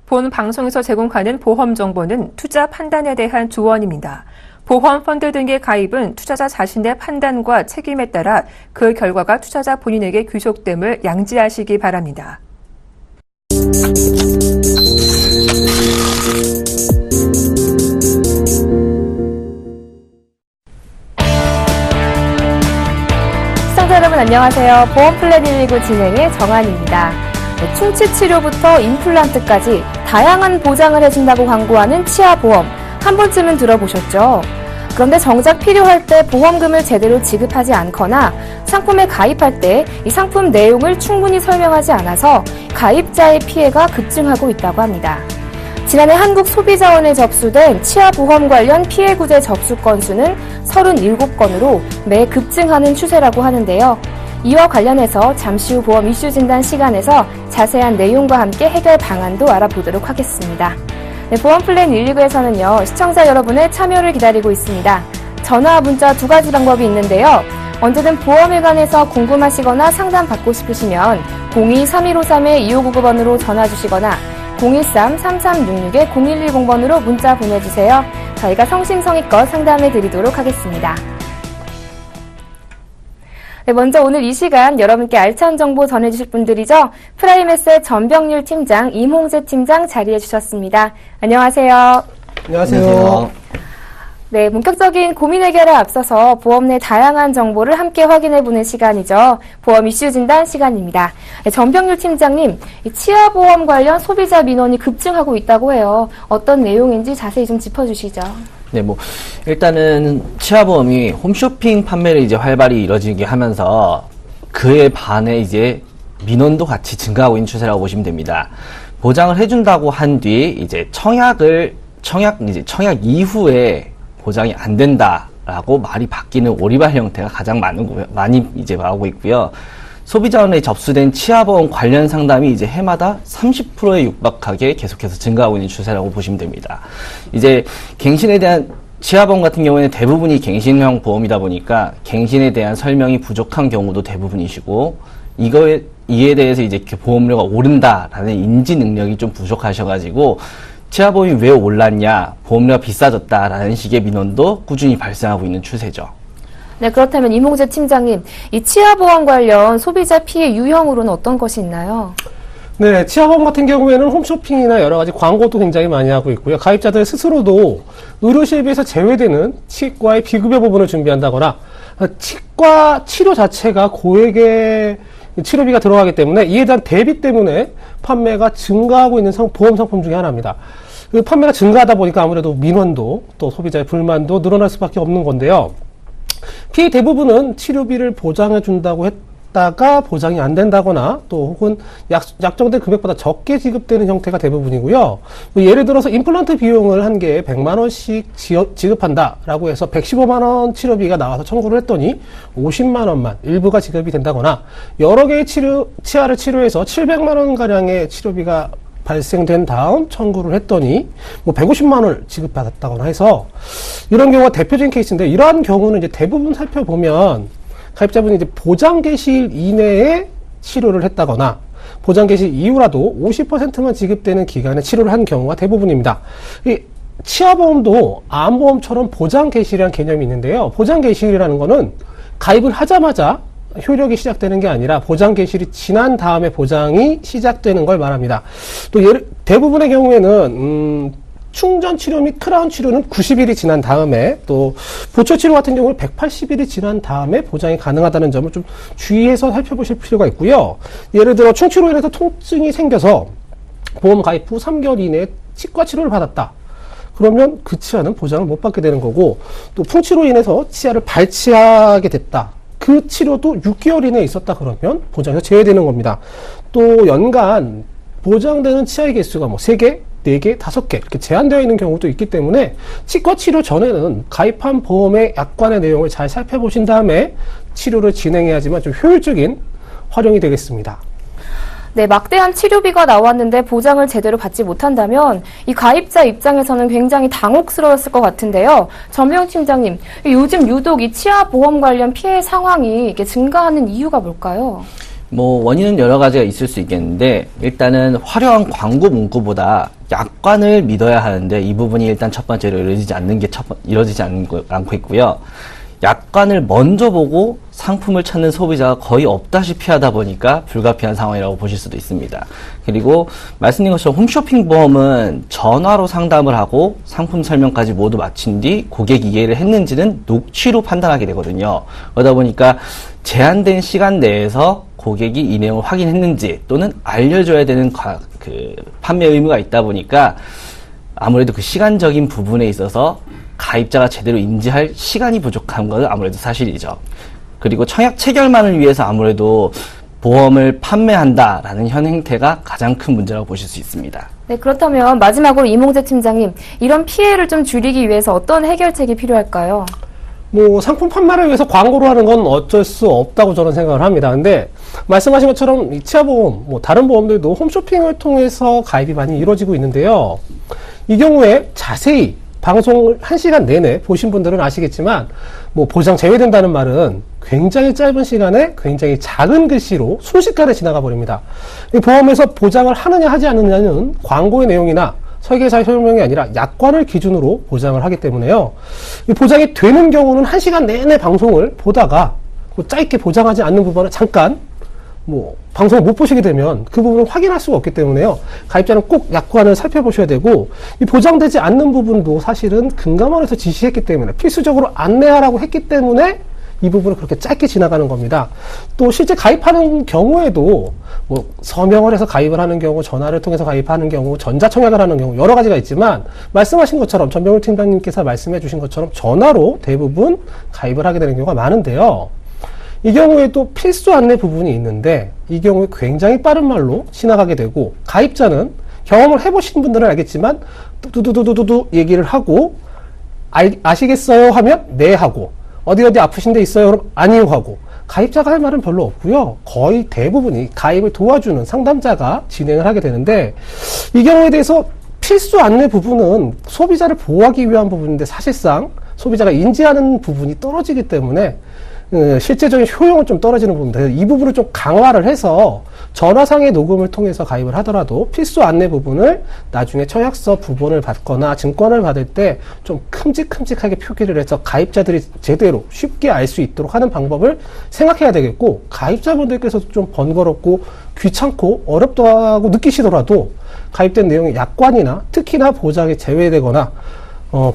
본 방송에서 제공하는 보험 정보는 투자 판단에 대한 조언입니다. 보험 펀드 등의 가입은 투자자 자신의 판단과 책임에 따라 그 결과가 투자자 본인에게 귀속됨을 양지하시기 바랍니다. 시청자 여러분 안녕하세요. 보험플랜 119 진행의 정한입니다. 충치 치료부터 임플란트까지 다양한 보장을 해준다고 광고하는 치아보험, 한 번쯤은 들어보셨죠? 그런데 정작 필요할 때 보험금을 제대로 지급하지 않거나 상품에 가입할 때 이 상품 내용을 충분히 설명하지 않아서 가입자의 피해가 급증하고 있다고 합니다. 지난해 한국소비자원에 접수된 치아보험 관련 피해 구제 접수 건수는 37건으로 매 급증하는 추세라고 하는데요. 이와 관련해서 잠시 후 보험 이슈 진단 시간에서 자세한 내용과 함께 해결 방안도 알아보도록 하겠습니다. 네, 보험플랜 119에서는요, 시청자 여러분의 참여를 기다리고 있습니다. 전화, 문자 두 가지 방법이 있는데요. 언제든 보험에 관해서 궁금하시거나 상담받고 싶으시면 02-3153-2599번으로 전화 주시거나 013-3366-0110번으로 문자 보내주세요. 저희가 성심성의껏 상담해 드리도록 하겠습니다. 네, 먼저 오늘 이 시간 여러분께 알찬 정보 전해주실 분들이죠. 프라임에셋 전병률 팀장, 임홍재 팀장 자리해 주셨습니다. 안녕하세요. 안녕하세요. 네, 본격적인 고민 해결에 앞서서 보험 내 다양한 정보를 함께 확인해보는 시간이죠. 보험 이슈 진단 시간입니다. 네, 전병률 팀장님, 치아보험 관련 소비자 민원이 급증하고 있다고 해요. 어떤 내용인지 자세히 좀 짚어주시죠. 네, 일단은 치아보험이 홈쇼핑 판매를 이제 활발히 이뤄지게 하면서 그에 반해 이제 민원도 같이 증가하고 있는 추세라고 보시면 됩니다. 보장을 해준다고 한 뒤 이제 청약 이후에 보장이 안 된다라고 말이 바뀌는 오리발 형태가 가장 많이 이제 나오고 있고요. 소비자원에 접수된 치아보험 관련 상담이 이제 해마다 30%에 육박하게 계속해서 증가하고 있는 추세라고 보시면 됩니다. 이제 갱신에 대한 치아보험 같은 경우에는 대부분이 갱신형 보험이다 보니까 갱신에 대한 설명이 부족한 경우도 대부분이시고 이에 대해서 이제 보험료가 오른다라는 인지 능력이 좀 부족하셔가지고 치아보험이 왜 올랐냐, 보험료가 비싸졌다라는 식의 민원도 꾸준히 발생하고 있는 추세죠. 네, 그렇다면 임홍재 팀장님, 이 치아보험 관련 소비자 피해 유형으로는 어떤 것이 있나요? 네, 치아보험 같은 경우에는 홈쇼핑이나 여러 가지 광고도 굉장히 많이 하고 있고요. 가입자들 스스로도 의료시비에서 제외되는 치과의 비급여 부분을 준비한다거나 치과 치료 자체가 고액의 치료비가 들어가기 때문에 이에 대한 대비 때문에 판매가 증가하고 있는 보험 상품 중에 하나입니다. 그 판매가 증가하다 보니까 아무래도 민원도 또 소비자의 불만도 늘어날 수밖에 없는 건데요. 피해 대부분은 치료비를 보장해 준다고 했다가 보장이 안 된다거나 또 혹은 약정된 금액보다 적게 지급되는 형태가 대부분이고요. 예를 들어서 임플란트 비용을 한 개에 100만 원씩 지급한다라고 해서 115만 원 치료비가 나와서 청구를 했더니 50만 원만 일부가 지급이 된다거나 여러 개의 치아를 치료해서 700만 원 가량의 치료비가 발생된 다음 청구를 했더니 150만 원을 지급받았다거나 해서 이런 경우가 대표적인 케이스인데, 이러한 경우는 이제 대부분 살펴보면 가입자분이 이제 보장 개시일 이내에 치료를 했다거나 보장 개시 이후라도 50%만 지급되는 기간에 치료를 한 경우가 대부분입니다. 이 치아보험도 암보험처럼 보장 개시일이라는 개념이 있는데요. 보장 개시일이라는 거는 가입을 하자마자 효력이 시작되는 게 아니라 보장 개시일이 지난 다음에 보장이 시작되는 걸 말합니다. 또 대부분의 경우에는 충전 치료 및 크라운 치료는 90일이 지난 다음에, 또 보초 치료 같은 경우는 180일이 지난 다음에 보장이 가능하다는 점을 좀 주의해서 살펴보실 필요가 있고요. 예를 들어 충치로 인해서 통증이 생겨서 보험 가입 후 3개월 이내에 치과 치료를 받았다. 그러면 그 치아는 보장을 못 받게 되는 거고, 또 풍치로 인해서 치아를 발치하게 됐다. 그 치료도 6개월 이내에 있었다 그러면 보장에서 제외되는 겁니다. 또 연간 보장되는 치아의 개수가 3개, 4개, 5개 이렇게 제한되어 있는 경우도 있기 때문에 치과 치료 전에는 가입한 보험의 약관의 내용을 잘 살펴보신 다음에 치료를 진행해야지만 좀 효율적인 활용이 되겠습니다. 네, 막대한 치료비가 나왔는데 보장을 제대로 받지 못한다면 이 가입자 입장에서는 굉장히 당혹스러웠을 것 같은데요. 전병 팀장님, 요즘 유독 이 치아보험 관련 피해 상황이 이게 증가하는 이유가 뭘까요? 원인은 여러 가지가 있을 수 있겠는데, 일단은 화려한 광고 문구보다 약관을 믿어야 하는데, 이 부분이 일단 첫 번째로 이루어지지 않고 있고요. 약관을 먼저 보고 상품을 찾는 소비자가 거의 없다시피 하다 보니까 불가피한 상황이라고 보실 수도 있습니다. 그리고 말씀드린 것처럼 홈쇼핑 보험은 전화로 상담을 하고 상품 설명까지 모두 마친 뒤 고객이 이해를 했는지는 녹취로 판단하게 되거든요. 그러다 보니까 제한된 시간 내에서 고객이 이 내용을 확인했는지 또는 알려줘야 되는 판매 의무가 있다 보니까 아무래도 그 시간적인 부분에 있어서 가입자가 제대로 인지할 시간이 부족한 것은 아무래도 사실이죠. 그리고 청약 체결만을 위해서 아무래도 보험을 판매한다라는 현 행태가 가장 큰 문제라고 보실 수 있습니다. 네, 그렇다면 마지막으로 이몽재 팀장님, 이런 피해를 좀 줄이기 위해서 어떤 해결책이 필요할까요? 상품 판매를 위해서 광고를 하는 건 어쩔 수 없다고 저는 생각을 합니다. 근데 말씀하신 것처럼 이 치아보험, 다른 보험들도 홈쇼핑을 통해서 가입이 많이 이루어지고 있는데요. 이 경우에 자세히 방송을 1시간 내내 보신 분들은 아시겠지만 보장 제외된다는 말은 굉장히 짧은 시간에 굉장히 작은 글씨로 순식간에 지나가 버립니다. 이 보험에서 보장을 하느냐 하지 않느냐는 광고의 내용이나 설계사의 설명이 아니라 약관을 기준으로 보장을 하기 때문에요. 이 보장이 되는 경우는 1시간 내내 방송을 보다가 짧게 보장하지 않는 부분은 잠깐 방송을 못 보시게 되면 그 부분을 확인할 수가 없기 때문에요. 가입자는 꼭 약관을 살펴보셔야 되고, 이 보장되지 않는 부분도 사실은 금감원에서 지시했기 때문에 필수적으로 안내하라고 했기 때문에 이 부분을 그렇게 짧게 지나가는 겁니다. 또 실제 가입하는 경우에도 서명을 해서 가입을 하는 경우, 전화를 통해서 가입하는 경우, 전자청약을 하는 경우 여러 가지가 있지만 말씀하신 것처럼 전병훈 팀장님께서 말씀해 주신 것처럼 전화로 대부분 가입을 하게 되는 경우가 많은데요. 이 경우에도 필수 안내 부분이 있는데 이 경우에 굉장히 빠른 말로 지나가게 되고, 가입자는 경험을 해보신 분들은 알겠지만 두두두두두두 얘기를 하고 아시겠어요 하면 네 하고, 어디 아프신 데 있어요? 그럼 아니요 하고, 가입자가 할 말은 별로 없고요. 거의 대부분이 가입을 도와주는 상담자가 진행을 하게 되는데, 이 경우에 대해서 필수 안내 부분은 소비자를 보호하기 위한 부분인데 사실상 소비자가 인지하는 부분이 떨어지기 때문에 실제적인 효용은 좀 떨어지는 부분입니다. 이 부분을 좀 강화를 해서 전화상의 녹음을 통해서 가입을 하더라도 필수 안내 부분을 나중에 청약서 부분을 받거나 증권을 받을 때 좀 큼직큼직하게 표기를 해서 가입자들이 제대로 쉽게 알 수 있도록 하는 방법을 생각해야 되겠고, 가입자분들께서도 좀 번거롭고 귀찮고 어렵다고 느끼시더라도 가입된 내용의 약관이나 특히나 보장이 제외되거나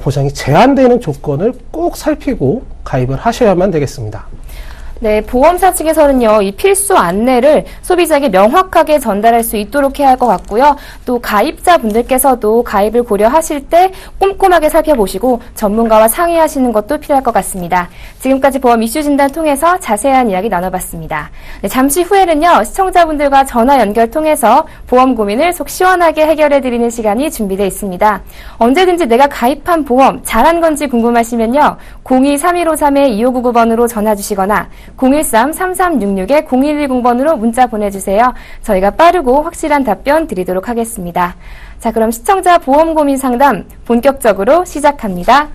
보장이 제한되는 조건을 꼭 살피고 가입을 하셔야만 되겠습니다. 네, 보험사 측에서는요, 이 필수 안내를 소비자에게 명확하게 전달할 수 있도록 해야 할 것 같고요. 또 가입자분들께서도 가입을 고려하실 때 꼼꼼하게 살펴보시고 전문가와 상의하시는 것도 필요할 것 같습니다. 지금까지 보험 이슈 진단 통해서 자세한 이야기 나눠봤습니다. 네, 잠시 후에는요, 시청자분들과 전화 연결 통해서 보험 고민을 속 시원하게 해결해드리는 시간이 준비되어 있습니다. 언제든지 내가 가입한 보험 잘한 건지 궁금하시면요, 02-3153-2599번으로 전화 주시거나 013-3366-0110번으로 문자 보내주세요. 저희가 빠르고 확실한 답변 드리도록 하겠습니다. 자, 그럼 시청자 보험 고민 상담 본격적으로 시작합니다.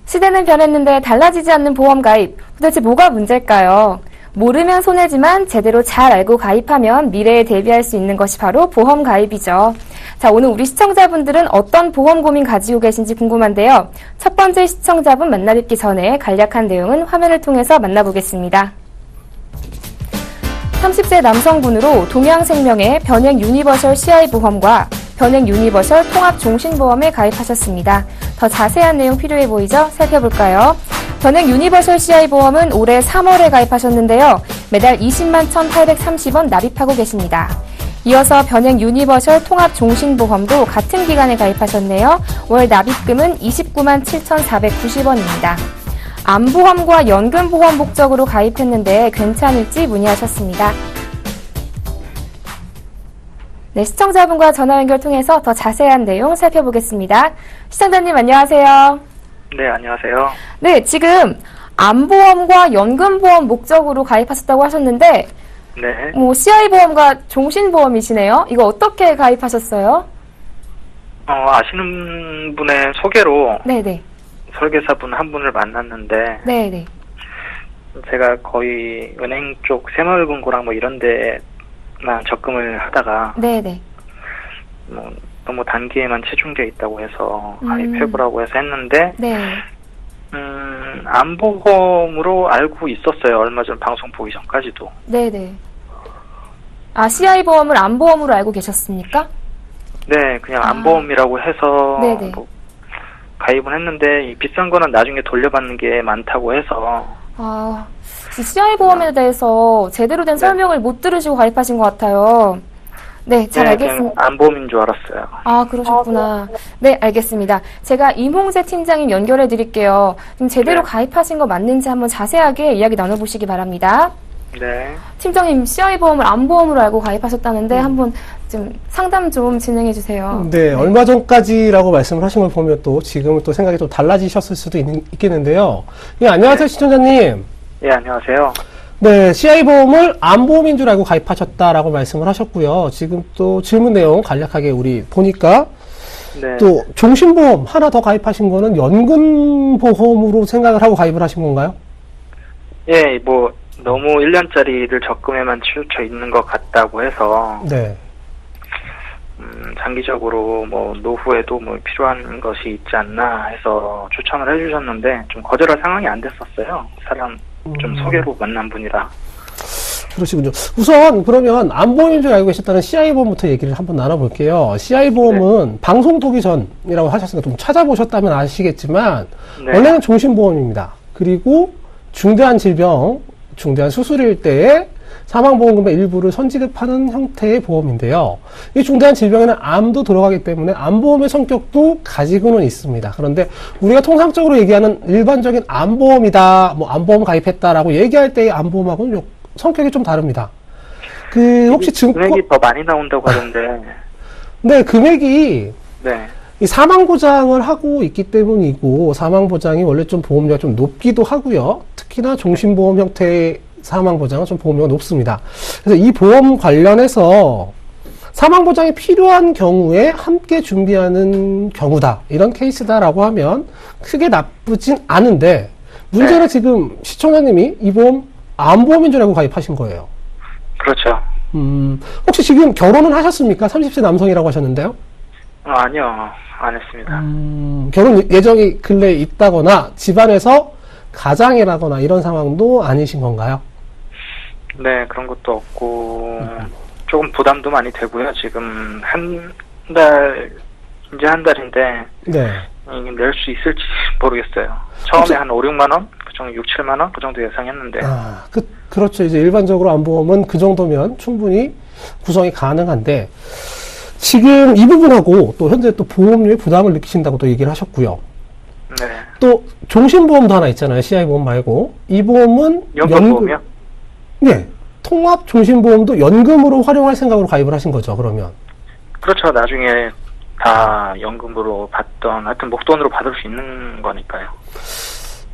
시대는 변했는데 달라지지 않는 보험 가입, 도대체 뭐가 문제일까요? 모르면 손해지만 제대로 잘 알고 가입하면 미래에 대비할 수 있는 것이 바로 보험 가입이죠. 자, 오늘 우리 시청자분들은 어떤 보험 고민 가지고 계신지 궁금한데요. 첫 번째 시청자분 만나뵙기 전에 간략한 내용은 화면을 통해서 만나보겠습니다. 30세 남성분으로 동양생명의 변행 유니버셜 CI 보험과 변행 유니버셜 통합 종신보험에 가입하셨습니다. 더 자세한 내용 필요해 보이죠? 살펴볼까요? 변행 유니버셜 CI 보험은 올해 3월에 가입하셨는데요. 매달 20만 1,830원 납입하고 계십니다. 이어서 변행 유니버셜 통합 종신보험도 같은 기간에 가입하셨네요. 월 납입금은 29만 7,490원입니다. 암보험과 연금보험 목적으로 가입했는데 괜찮을지 문의하셨습니다. 네, 시청자분과 전화 연결 통해서 더 자세한 내용 살펴보겠습니다. 시청자님 안녕하세요. 네, 안녕하세요. 네, 지금 암보험과 연금보험 목적으로 가입하셨다고 하셨는데 네. CI보험과 종신보험이시네요. 이거 어떻게 가입하셨어요? 아시는 분의 소개로 네네. 설계사분 한 분을 만났는데, 네네. 제가 거의 은행 쪽 새마을금고랑 뭐 이런 데만 적금을 하다가, 네네. 뭐 너무 단기에만 체중돼 있다고 해서 가입해보라고 해서 했는데, 네. 안보험으로 알고 있었어요. 얼마 전 방송 보기 전까지도. 네네. CI 보험을 안보험으로 알고 계셨습니까? 네, 그냥 안보험이라고 해서 네네. 뭐 가입은 했는데, 이 비싼 거는 나중에 돌려받는 게 많다고 해서. CI 보험에 대해서 제대로 된 설명을 못 들으시고 가입하신 것 같아요. 네, 잘 네, 알겠습니다. 그냥 안보험인 줄 알았어요. 그러셨구나. 네, 알겠습니다. 제가 임홍재 팀장님 연결해 드릴게요. 좀 제대로 네. 가입하신 거 맞는지 한번 자세하게 이야기 나눠보시기 바랍니다. 네. 팀장님, CI 보험을 안보험으로 알고 가입하셨다는데 한번 좀 상담 좀 진행해 주세요. 네, 얼마 전까지라고 말씀을 하신 걸 보면 또 지금은 또 생각이 좀 달라지셨을 수도 있겠는데요. 예, 안녕하세요, 시청자님. 예, 안녕하세요. 네, CI보험을 안보험인 줄 알고 가입하셨다라고 말씀을 하셨고요. 지금 또 질문 내용 간략하게 우리 보니까 네. 또 종신보험 하나 더 가입하신 거는 연금보험으로 생각을 하고 가입을 하신 건가요? 예, 뭐 너무 1년짜리를 적금에만 치우쳐 있는 것 같다고 해서 네. 장기적으로 뭐 노후에도 뭐 필요한 것이 있지 않나 해서 추천을 해주셨는데 좀 거절할 상황이 안 됐었어요. 사람 좀 소개로 만난 분이라. 그러시군요. 우선 그러면 안보험인 줄 알고 계셨다는 CI보험부터 얘기를 한번 나눠볼게요. CI보험은 방송 보기 전이라고 하셨으니까 좀 찾아보셨다면 아시겠지만 네. 원래는 종신보험입니다. 그리고 중대한 질병, 중대한 수술일 때에 사망보험금의 일부를 선지급하는 형태의 보험인데요. 이 중대한 질병에는 암도 들어가기 때문에 암보험의 성격도 가지고는 있습니다. 그런데 우리가 통상적으로 얘기하는 일반적인 암보험이다, 뭐 암보험 가입했다라고 얘기할 때의 암보험하고는 성격이 좀 다릅니다. 혹시 금액이 더 많이 나온다고 하던데. 네, 금액이 네. 이 사망보장을 하고 있기 때문이고, 사망보장이 원래 좀 보험료가 좀 높기도 하고요. 특히나 종신보험 형태의 사망보장은 좀 보험료가 높습니다. 그래서 이 보험 관련해서 사망보장이 필요한 경우에 함께 준비하는 경우다. 이런 케이스다라고 하면 크게 나쁘진 않은데, 문제는 네. 지금 시청자님이 이 보험 암보험인 줄 알고 가입하신 거예요. 그렇죠. 혹시 지금 결혼은 하셨습니까? 30세 남성이라고 하셨는데요. 아니요, 안 했습니다. 결혼 예정이 근래에 있다거나 집안에서 가장이라거나 이런 상황도 아니신 건가요? 네, 그런 것도 없고 조금 부담도 많이 되고요. 지금 이제 한 달인데 네. 낼 수 있을지 모르겠어요. 처음에 한 5, 6만 원? 그 정도 6, 7만 원? 그 정도 예상했는데. 그렇죠. 이제 일반적으로 암보험은 그 정도면 충분히 구성이 가능한데, 지금 이 부분하고 또 현재 또 보험료에 부담을 느끼신다고 또 얘기를 하셨고요. 네. 또 종신보험도 하나 있잖아요. CI보험 말고. 이 보험은 연금보험이요? 네. 통합 종신보험도 연금으로 활용할 생각으로 가입을 하신 거죠, 그러면. 그렇죠. 나중에 다 연금으로 받던, 하여튼 목돈으로 받을 수 있는 거니까요.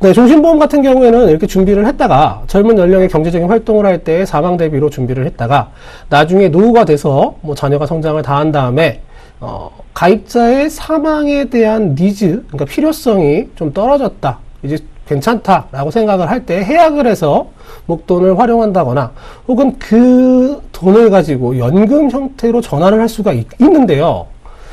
네, 종신보험 같은 경우에는 이렇게 준비를 했다가 젊은 연령의 경제적인 활동을 할 때 사망 대비로 준비를 했다가 나중에 노후가 돼서 뭐 자녀가 성장을 다 한 다음에 가입자의 사망에 대한 니즈, 그러니까 필요성이 좀 떨어졌다. 이제 괜찮다라고 생각을 할 때 해약을 해서 목돈을 활용한다거나 혹은 그 돈을 가지고 연금 형태로 전환을 할 수가 있는데요.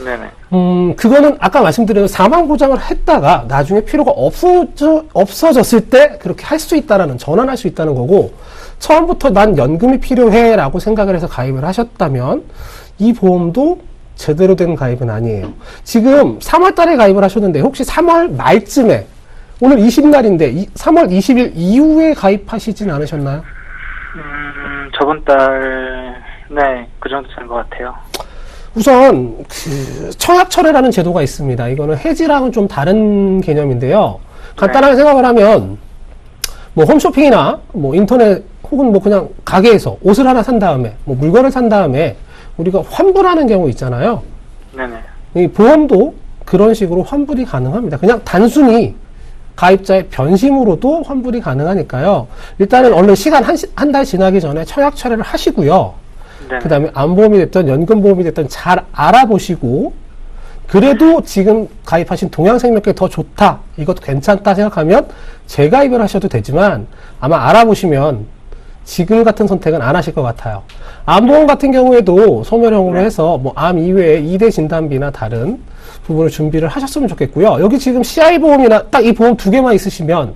네네. 그거는 아까 말씀드린 사망보장을 했다가 나중에 필요가 없어졌을 때 그렇게 할 수 있다라는, 전환할 수 있다는 거고, 처음부터 난 연금이 필요해 라고 생각을 해서 가입을 하셨다면 이 보험도 제대로 된 가입은 아니에요. 지금 3월 달에 가입을 하셨는데 혹시 3월 말쯤에, 오늘 20날인데 3월 20일 이후에 가입하시진 않으셨나요? 저번 달, 네, 그 정도 된 것 같아요. 우선 청약철회라는 제도가 있습니다. 이거는 해지랑은 좀 다른 개념인데요. 간단하게 생각을 하면 뭐 홈쇼핑이나 뭐 인터넷 혹은 뭐 그냥 가게에서 옷을 하나 산 다음에 뭐 물건을 산 다음에 우리가 환불하는 경우 있잖아요. 네네. 이 보험도 그런 식으로 환불이 가능합니다. 그냥 단순히 가입자의 변심으로도 환불이 가능하니까요. 일단은 얼른 시간 한 달 지나기 전에 청약철회를 하시고요. 네네. 그 다음에 암보험이 됐든 연금보험이 됐든 잘 알아보시고 그래도 지금 가입하신 동양생명께 더 좋다, 이것도 괜찮다 생각하면 재가입을 하셔도 되지만 아마 알아보시면 지금 같은 선택은 안 하실 것 같아요. 암보험 같은 경우에도 소멸형으로 해서 뭐 암 이외에 2대 진단비나 다른 부분을 준비를 하셨으면 좋겠고요. 여기 지금 CI보험이나 딱 이 보험 2개만 있으시면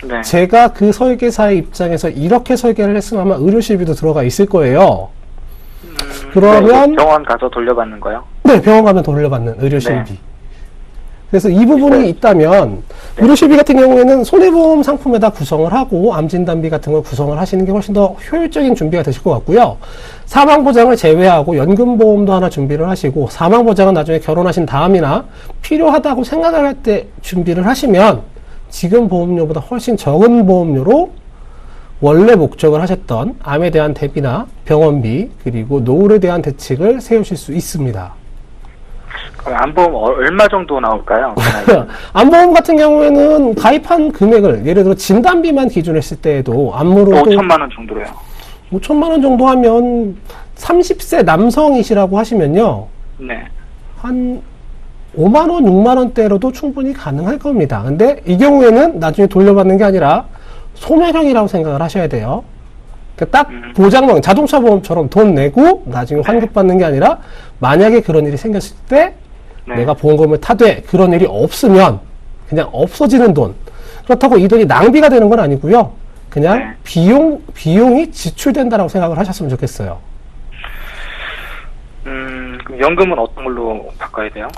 네. 제가 그 설계사의 입장에서 이렇게 설계를 했으면 아마 의료실비도 들어가 있을 거예요. 그러면 네, 병원 가서 돌려받는 거요? 네, 병원 가면 돌려받는 의료실비. 네. 그래서 이 부분이 네. 있다면 의료실비 같은 경우에는 손해보험 상품에다 구성을 하고 암진단비 같은 걸 구성을 하시는 게 훨씬 더 효율적인 준비가 되실 것 같고요. 사망보장을 제외하고 연금보험도 하나 준비를 하시고, 사망보장은 나중에 결혼하신 다음이나 필요하다고 생각을 할 때 준비를 하시면 지금 보험료보다 훨씬 적은 보험료로 원래 목적을 하셨던 암에 대한 대비나 병원비 그리고 노후에 대한 대책을 세우실 수 있습니다. 그럼 암보험 얼마 정도 나올까요? 암보험 같은 경우에는 가입한 금액을 예를 들어 진단비만 기준으로 했을 때에도 암으로도 5천만 원 정도로요. 5천만 원 정도 하면 30세 남성이시라고 하시면요. 네. 한 5만 원, 6만 원대로도 충분히 가능할 겁니다. 근데 이 경우에는 나중에 돌려받는 게 아니라 소멸형이라고 생각을 하셔야 돼요. 그러니까 딱 보장망, 자동차 보험처럼 돈 내고 나중에 환급받는 게 아니라 만약에 그런 일이 생겼을 때 네. 내가 보험금을 타되 그런 일이 없으면 그냥 없어지는 돈. 그렇다고 이 돈이 낭비가 되는 건 아니고요. 그냥 네. 비용이 지출된다라고 생각을 하셨으면 좋겠어요. 그럼 연금은 어떤 걸로 바꿔야 돼요?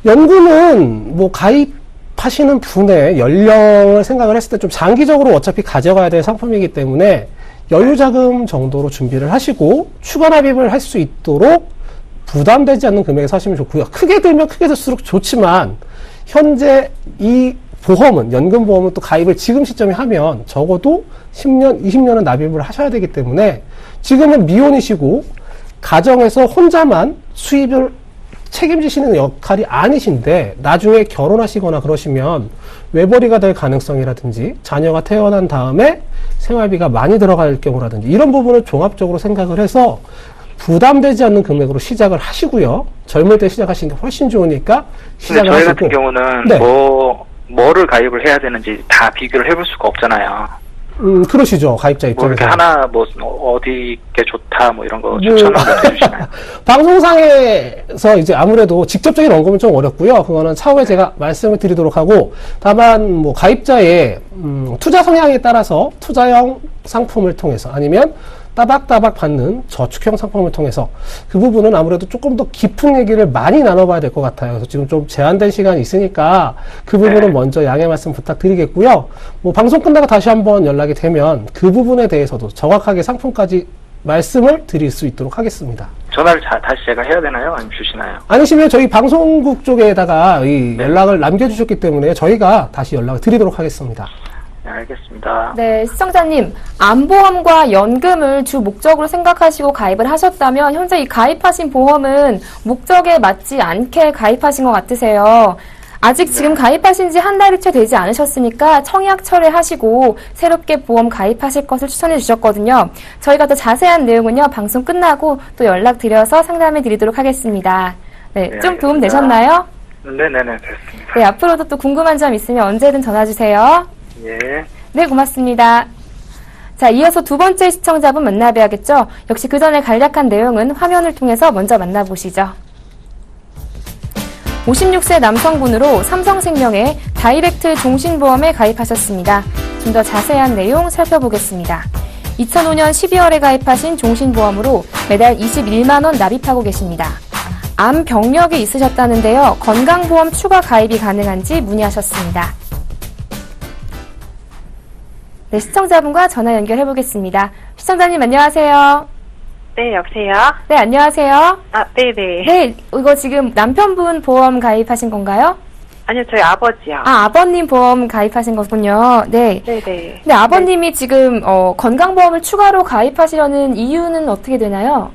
연금은 뭐 가입하시는 분의 연령을 생각을 했을 때 좀 장기적으로 어차피 가져가야 될 상품이기 때문에 여유자금 정도로 준비를 하시고 추가 납입을 할 수 있도록 부담되지 않는 금액에 사시면 좋고요. 크게 들면 크게 들수록 좋지만 현재 이 보험은, 연금보험은 또 가입을 지금 시점에 하면 적어도 10년, 20년은 납입을 하셔야 되기 때문에 지금은 미혼이시고 가정에서 혼자만 수입을 책임지시는 역할이 아니신데 나중에 결혼하시거나 그러시면 외벌이가 될 가능성이라든지 자녀가 태어난 다음에 생활비가 많이 들어갈 경우라든지 이런 부분을 종합적으로 생각을 해서 부담되지 않는 금액으로 시작을 하시고요. 젊을 때 시작하시는 게 훨씬 좋으니까 시작을 근데 저희 하시고. 같은 경우는 네. 뭐를 가입을 해야 되는지 다 비교를 해볼 수가 없잖아요. 그러시죠. 가입자 뭐 이렇게 입장에서. 하나 뭐 어디 게 좋다 뭐 이런 거 추천을 해주시나요? 방송상에서 이제 아무래도 직접적인 언급은 좀 어렵고요. 그거는 차후에 제가 말씀을 드리도록 하고, 다만 뭐 가입자의 투자 성향에 따라서 투자형 상품을 통해서 아니면 따박따박 받는 저축형 상품을 통해서 그 부분은 아무래도 조금 더 깊은 얘기를 많이 나눠봐야 될 것 같아요. 그래서 지금 좀 제한된 시간이 있으니까 그 부분은 먼저 양해 말씀 부탁드리겠고요. 뭐 방송 끝나고 다시 한번 연락이 되면 그 부분에 대해서도 정확하게 상품까지 말씀을 드릴 수 있도록 하겠습니다. 전화를 다시 제가 해야 되나요? 아니면 주시나요? 아니시면 저희 방송국 쪽에다가 이 연락을 남겨주셨기 때문에 저희가 다시 연락을 드리도록 하겠습니다. 네, 알겠습니다. 네, 시청자님, 암보험과 연금을 주 목적으로 생각하시고 가입을 하셨다면 현재 이 가입하신 보험은 목적에 맞지 않게 가입하신 것 같으세요. 아직 지금 가입하신 지 한 달이 채 되지 않으셨으니까 청약 철회하시고 새롭게 보험 가입하실 것을 추천해 주셨거든요. 저희가 더 자세한 내용은요, 방송 끝나고 또 연락드려서 상담해 드리도록 하겠습니다. 네, 네, 좀 도움 알겠습니다. 되셨나요? 네네네, 됐습니다. 네, 앞으로도 또 궁금한 점 있으면 언제든 전화 주세요. 예. 네, 고맙습니다. 자, 이어서 두 번째 시청자분 만나봐야겠죠? 역시 그 전에 간략한 내용은 화면을 통해서 먼저 만나보시죠. 56세 남성분으로 삼성생명의 다이렉트 종신보험에 가입하셨습니다. 좀 더 자세한 내용 살펴보겠습니다. 2005년 12월에 가입하신 종신보험으로 매달 21만 원 납입하고 계십니다. 암 병력이 있으셨다는데요. 건강보험 추가 가입이 가능한지 문의하셨습니다. 네, 시청자분과 전화 연결해 보겠습니다. 시청자님 안녕하세요. 네, 여보세요? 네, 안녕하세요. 아, 네네. 네, 이거 지금 남편분 보험 가입하신 건가요? 아니요, 저희 아버지요. 아, 아버님 보험 가입하신 거군요. 네. 네네. 근데 아버님이 지금 건강보험을 추가로 가입하시려는 이유는 어떻게 되나요?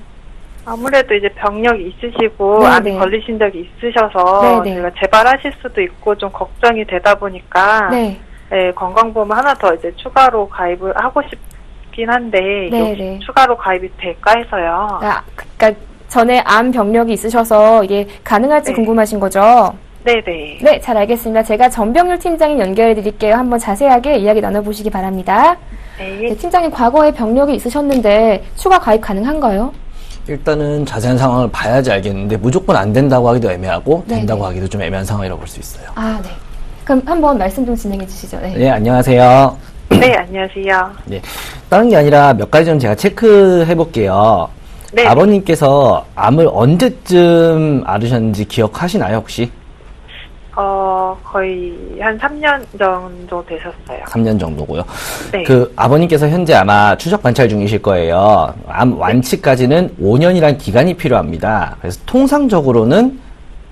아무래도 이제 병력이 있으시고, 네네. 암이 걸리신 적이 있으셔서, 네네. 제가 재발하실 수도 있고, 좀 걱정이 되다 보니까, 네. 네, 건강보험 하나 더 이제 추가로 가입을 하고 싶긴 한데, 이게 네네. 혹시 추가로 가입이 될까 해서요. 그러니까 전에 암 병력이 있으셔서 이게 가능할지 네. 궁금하신 거죠? 네네. 네, 잘 알겠습니다. 제가 전병률 팀장님 연결해 드릴게요. 한번 자세하게 이야기 나눠보시기 바랍니다. 네. 네, 팀장님 과거에 병력이 있으셨는데 추가 가입 가능한가요? 일단은 자세한 상황을 봐야지 알겠는데 무조건 안 된다고 하기도 애매하고 네네. 된다고 하기도 좀 애매한 상황이라고 볼 수 있어요. 아, 네. 그럼 한번 말씀 좀 진행해 주시죠. 네. 네, 안녕하세요. 네, 안녕하세요. 네, 다른 게 아니라 몇 가지 좀 제가 체크해 볼게요. 네. 아버님께서 암을 언제쯤 앓으셨는지 기억하시나요, 혹시? 거의 한 3년 정도 되셨어요. 3년 정도고요. 네. 그 아버님께서 현재 아마 추적 관찰 중이실 거예요. 암 완치까지는 5년이란 기간이 필요합니다. 그래서 통상적으로는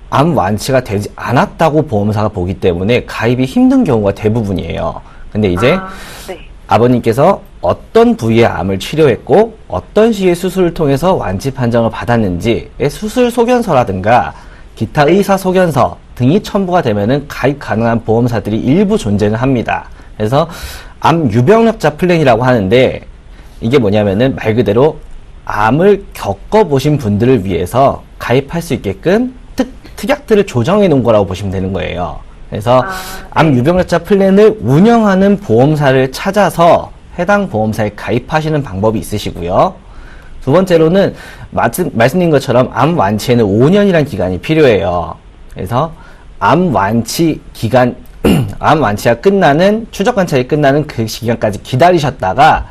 암 완치가 되지 않았다고 보험사가 보기 때문에 가입이 힘든 경우가 대부분이에요. 근데 이제 네. 아버님께서 어떤 부위의 암을 치료했고 어떤 시기의 수술을 통해서 완치 판정을 받았는지의 수술 소견서라든가 기타 의사 소견서 등이 첨부가 되면은 가입 가능한 보험사들이 일부 존재는 합니다. 그래서 암 유병력자 플랜이라고 하는데 이게 뭐냐면은 말 그대로 암을 겪어보신 분들을 위해서 가입할 수 있게끔 특약들을 조정해 놓은 거라고 보시면 되는 거예요. 그래서 암 유병력자 플랜을 운영하는 보험사를 찾아서 해당 보험사에 가입하시는 방법이 있으시고요. 두 번째로는 말씀드린 것처럼 암 완치에는 5년이라는 기간이 필요해요. 그래서 암 완치 기간, 암 완치가 끝나는, 추적 관찰이 끝나는 그 시간까지 기다리셨다가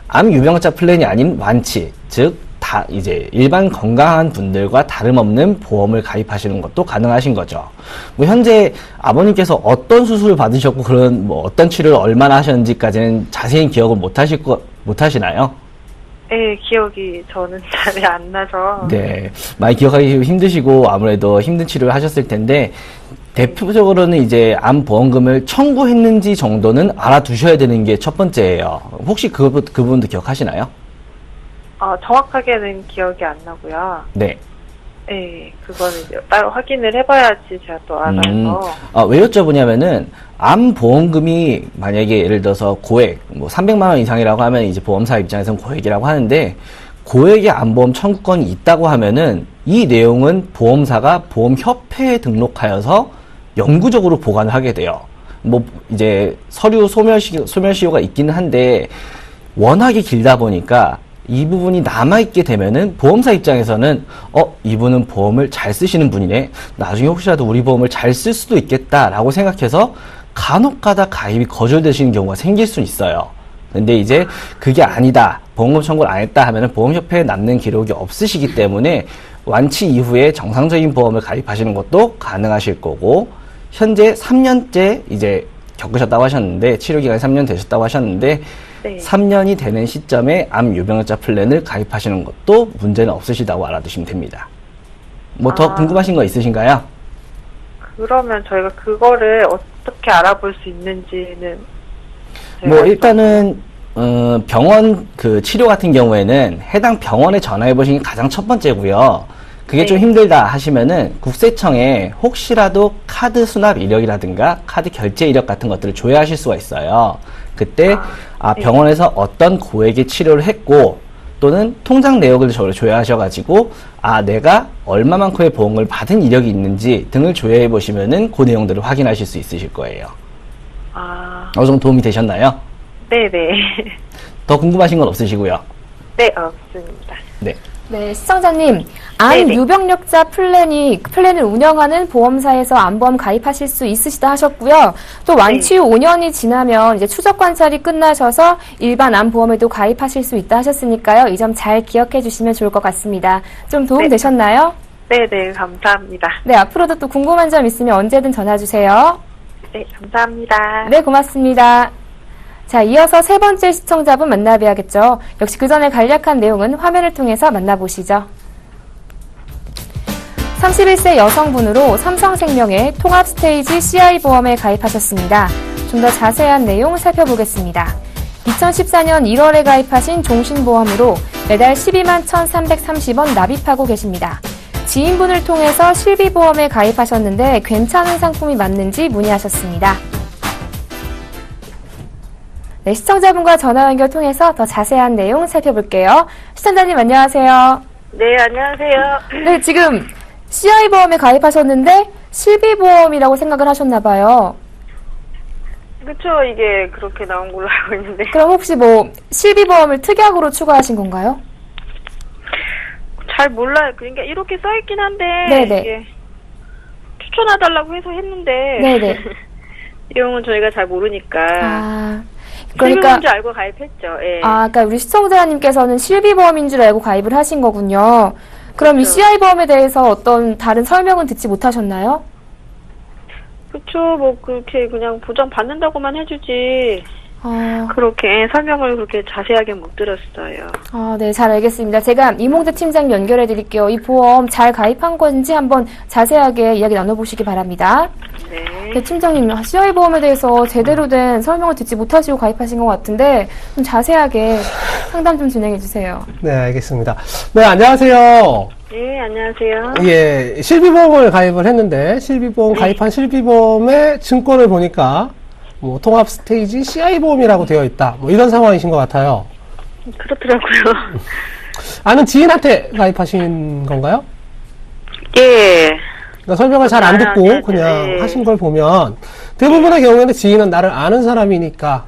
암 유병자 플랜이 아닌 완치, 즉, 이제 일반 건강한 분들과 다름없는 보험을 가입하시는 것도 가능하신 거죠. 뭐 현재 아버님께서 어떤 수술을 받으셨고 그런 뭐 어떤 치료를 얼마나 하셨는지까지는 자세히 기억을 못 하시나요? 네, 기억이 저는 잘 안 나서. 네, 많이 기억하기 힘드시고 아무래도 힘든 치료를 하셨을 텐데 대표적으로는 이제 암 보험금을 청구했는지 정도는 알아두셔야 되는 게 첫 번째예요. 혹시 그 부분도 기억하시나요? 정확하게는 기억이 안 나고요. 네. 네, 그거는 이제 따로 확인을 해봐야지 제가 또 알아서. 왜 여쭤보냐면은, 암 보험금이 만약에 예를 들어서 고액, 뭐 300만원 이상이라고 하면 이제 보험사 입장에서는 고액이라고 하는데, 고액의 암보험 청구권이 있다고 하면은, 이 내용은 보험사가 보험협회에 등록하여서 영구적으로 보관을 하게 돼요. 뭐, 이제 서류 소멸시효가 있기는 한데, 워낙에 길다 보니까, 이 부분이 남아있게 되면은 보험사 입장에서는 이분은 보험을 잘 쓰시는 분이네, 나중에 혹시라도 우리 보험을 잘 쓸 수도 있겠다라고 생각해서 간혹가다 가입이 거절되시는 경우가 생길 수 있어요. 근데 이제 그게 아니다, 보험금 청구를 안 했다 하면은 보험협회에 남는 기록이 없으시기 때문에 완치 이후에 정상적인 보험을 가입하시는 것도 가능하실 거고, 현재 3년째 이제 겪으셨다고 하셨는데, 치료기간이 3년 되셨다고 하셨는데, 네. 3년이 되는 시점에 암 유병자 플랜을 가입하시는 것도 문제는 없으시다고 알아두시면 됩니다. 뭐 더 궁금하신 거 있으신가요? 그러면 저희가 그거를 어떻게 알아볼 수 있는지는. 뭐 일단은 병원 그 치료 같은 경우에는 해당 병원에 전화해 보시는 게 가장 첫 번째고요. 그게 좀 힘들다 하시면은 국세청에 혹시라도 카드 수납 이력이라든가 카드 결제 이력 같은 것들을 조회하실 수가 있어요. 그때 병원에서 어떤 고액의 치료를 했고 또는 통장 내역을 조회하셔가지고 내가 얼마만큼의 보험을 받은 이력이 있는지 등을 조회해 보시면은 그 내용들을 확인하실 수 있으실 거예요. 어느 정도 도움이 되셨나요? 네네. 더 궁금하신 건 없으시고요. 네, 없습니다. 네. 네, 시청자님, 암 네네. 유병력자 플랜을 운영하는 보험사에서 암보험 가입하실 수 있으시다 하셨고요. 또 완치 후 5년이 지나면 이제 추적 관찰이 끝나셔서 일반 암보험에도 가입하실 수 있다 하셨으니까요. 이 점 잘 기억해 주시면 좋을 것 같습니다. 좀 도움 네. 되셨나요? 네네, 감사합니다. 네, 앞으로도 또 궁금한 점 있으면 언제든 전화 주세요. 네, 감사합니다. 네, 고맙습니다. 자, 이어서 세 번째 시청자분 만나봐야겠죠. 역시 그 전에 간략한 내용은 화면을 통해서 만나보시죠. 31세 여성분으로 삼성생명의 통합 스테이지 CI 보험에 가입하셨습니다. 좀 더 자세한 내용 살펴보겠습니다. 2014년 1월에 가입하신 종신보험으로 매달 12만 1,330원 납입하고 계십니다. 지인분을 통해서 실비보험에 가입하셨는데 괜찮은 상품이 맞는지 문의하셨습니다. 네, 시청자분과 전화 연결 통해서 더 자세한 내용 살펴볼게요. 시청자님 안녕하세요. 네, 안녕하세요. 네, 지금 CI보험에 가입하셨는데 실비보험이라고 생각을 하셨나봐요. 그쵸, 이게 그렇게 나온 걸로 알고 있는데. 그럼 혹시 뭐 실비보험을 특약으로 추가하신 건가요? 잘 몰라요. 그러니까 이렇게 써있긴 한데. 네네. 이게 추천해달라고 해서 했는데. 네네. 내용은 저희가 잘 모르니까. 아, 그러니까. 그러니까 줄 알고 가입했죠. 예. 아, 그러니까 우리 시청자님께서는 실비보험인 줄 알고 가입을 하신 거군요. 그럼 이 그렇죠. CI보험에 대해서 어떤 다른 설명은 듣지 못하셨나요? 그쵸, 뭐, 그렇게 그냥 보장 받는다고만 해주지. 아, 그렇게 설명을 그렇게 자세하게 못 들었어요. 네, 잘 알겠습니다. 제가 이몽대 팀장 연결해 드릴게요. 이 보험 잘 가입한 건지 한번 자세하게 이야기 나눠보시기 바랍니다. 네. 네, 팀장님, CI보험에 대해서 제대로 된 설명을 듣지 못하시고 가입하신 것 같은데 좀 자세하게 상담 좀 진행해 주세요. 네, 알겠습니다. 네, 안녕하세요. 네, 안녕하세요. 예, 실비보험을 가입을 했는데, 실비보험, 가입한 실비보험의 증권을 보니까, 뭐, 통합 스테이지 CI보험이라고 되어 있다. 뭐, 이런 상황이신 것 같아요. 그렇더라고요. 아는 지인한테 가입하신 건가요? 예. 그러니까 설명을 잘 안 듣고 네, 그냥 네. 하신 걸 보면, 대부분의 경우에는 지인은 나를 아는 사람이니까,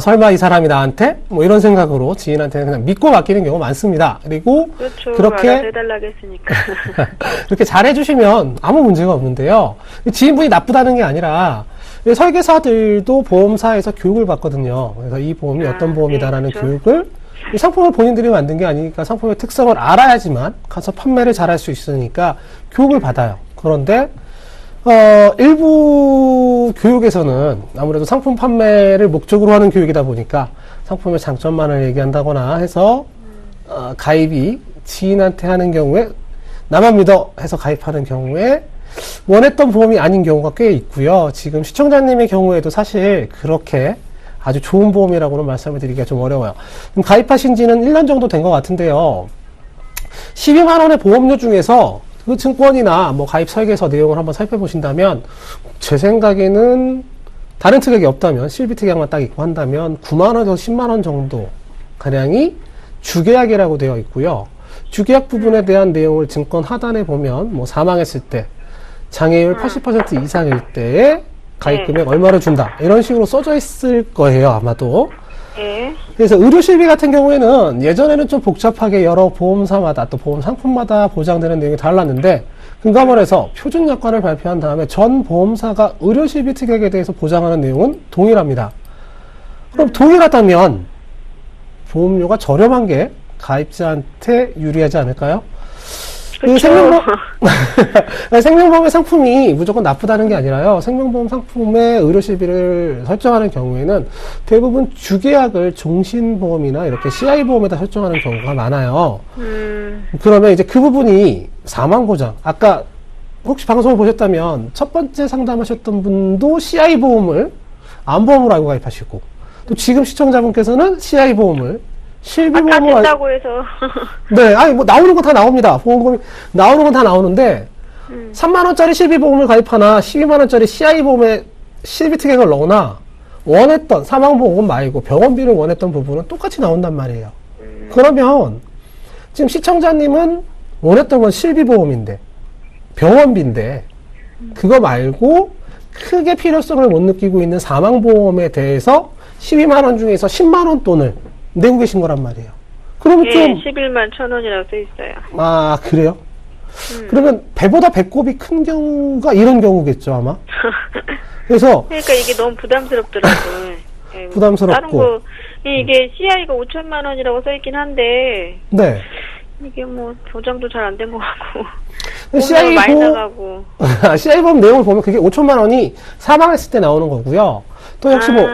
설마 이 사람이 나한테? 뭐 이런 생각으로 지인한테는 그냥 믿고 맡기는 경우가 많습니다. 그리고 그렇죠. 그렇게 알아서 해달라고 했으니까. 그렇게 잘해주시면 아무 문제가 없는데요. 지인분이 나쁘다는 게 아니라 설계사들도 보험사에서 교육을 받거든요. 그래서 이 보험이 어떤 보험이다라는 그렇죠. 교육을 이 상품을 본인들이 만든 게 아니니까 상품의 특성을 알아야지만 가서 판매를 잘할 수 있으니까 교육을 받아요. 그런데 일부 교육에서는 아무래도 상품 판매를 목적으로 하는 교육이다 보니까 상품의 장점만을 얘기한다거나 해서 가입이 지인한테 하는 경우에 나만 믿어 해서 가입하는 경우에 원했던 보험이 아닌 경우가 꽤 있고요. 지금 시청자님의 경우에도 사실 그렇게 아주 좋은 보험이라고는 말씀을 드리기가 좀 어려워요. 지금 가입하신 지는 1년 정도 된 것 같은데요. 12만 원의 보험료 중에서 그 증권이나 뭐 가입 설계서 내용을 한번 살펴보신다면 제 생각에는 다른 특약이 없다면 실비 특약만 딱 있고 한다면 9만 원에서 10만 원 정도 가량이 주계약이라고 되어 있고요. 주계약 부분에 대한 내용을 증권 하단에 보면 뭐 사망했을 때 장애율 80% 이상일 때에 가입 금액 얼마를 준다 이런 식으로 써져 있을 거예요, 아마도. 예. 그래서 의료실비 같은 경우에는 예전에는 좀 복잡하게 여러 보험사마다 또 보험 상품마다 보장되는 내용이 달랐는데 금감원에서 표준 약관을 발표한 다음에 전 보험사가 의료실비 특약에 대해서 보장하는 내용은 동일합니다. 그럼 동일하다면 보험료가 저렴한 게 가입자한테 유리하지 않을까요? 그 생명보험의 상품이 무조건 나쁘다는 게 아니라요. 생명보험 상품의 의료실비를 설정하는 경우에는 대부분 주계약을 종신보험이나 이렇게 CI보험에다 설정하는 경우가 많아요. 그러면 이제 그 부분이 사망보장. 아까 혹시 방송을 보셨다면 첫 번째 상담하셨던 분도 CI보험을 암보험으로 알고 가입하시고 또 지금 시청자분께서는 CI보험을 실비보험을 된다고 해서. 네, 아니 뭐 나오는 건 다 나옵니다. 보험금이 나오는 건 다 나오는데 3만 원짜리 실비보험을 가입하나 12만 원짜리 CI보험에 실비 특약을 넣으나 원했던 사망보험 말고 병원비를 원했던 부분은 똑같이 나온단 말이에요. 그러면 지금 시청자님은 원했던 건 실비보험인데 병원비인데 그거 말고 크게 필요성을 못 느끼고 있는 사망보험에 대해서 12만 원 중에서 10만 원 돈을 내고 계신 거란 말이에요. 그러면 예, 좀 11만 1,000원이라고 써 있어요. 아, 그래요? 그러면 배보다 배꼽이 큰 경우가 이런 경우겠죠, 아마? 그래서, 그러니까 이게 너무 부담스럽더라고요. 예, 뭐 부담스럽고. 다른 거, 이게 CI가 5천만 원이라고 써 있긴 한데, 네. 이게 뭐 보장도 잘 안 된 것 같고. CI 보험료가 많이 보험- 나가고. CI보험 내용을 보면 그게 5천만 원이 사망했을 때 나오는 거고요. 또 역시 뭐,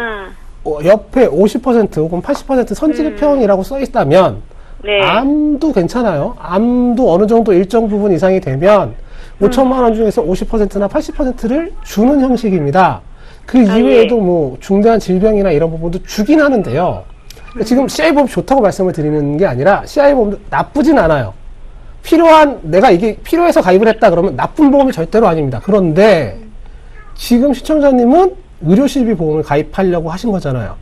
옆에 50% 혹은 80% 선진입형이라고 써 있다면, 네. 암도 괜찮아요. 암도 어느 정도 일정 부분 이상이 되면 5천만 원 중에서 50%나 80%를 주는 형식입니다. 그 이외에도 예. 뭐 중대한 질병이나 이런 부분도 주긴 하는데요. 그러니까 지금 CI보험 좋다고 말씀을 드리는 게 아니라 CI보험도 나쁘진 않아요. 내가 이게 필요해서 가입을 했다 그러면 나쁜 보험이 절대로 아닙니다. 그런데 지금 시청자님은 의료실비 보험을 가입하려고 하신 거잖아요.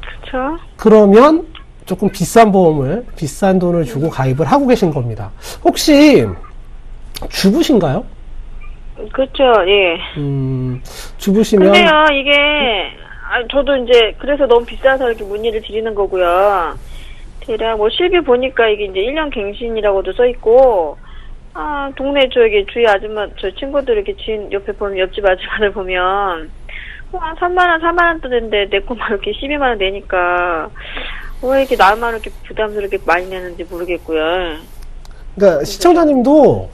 그렇죠. 그러면 조금 비싼 보험을 비싼 돈을 주고 가입을 하고 계신 겁니다. 혹시 주부신가요? 그렇죠, 예. 주부시면 근데요, 이게, 저도 이제, 그래서 너무 비싸서 이렇게 문의를 드리는 거고요. 대략, 실비 보니까 이게 이제 1년 갱신이라고도 써있고, 동네 저기 주위 아줌마, 저 친구들 이렇게 옆에 보면, 옆집 아줌마들 보면, 한 3만원, 4만원 뜨는데, 내 거만 이렇게 12만원 내니까, 왜 이렇게 나만 이렇게 부담스럽게 많이 내는지 모르겠고요. 그러니까 시청자님도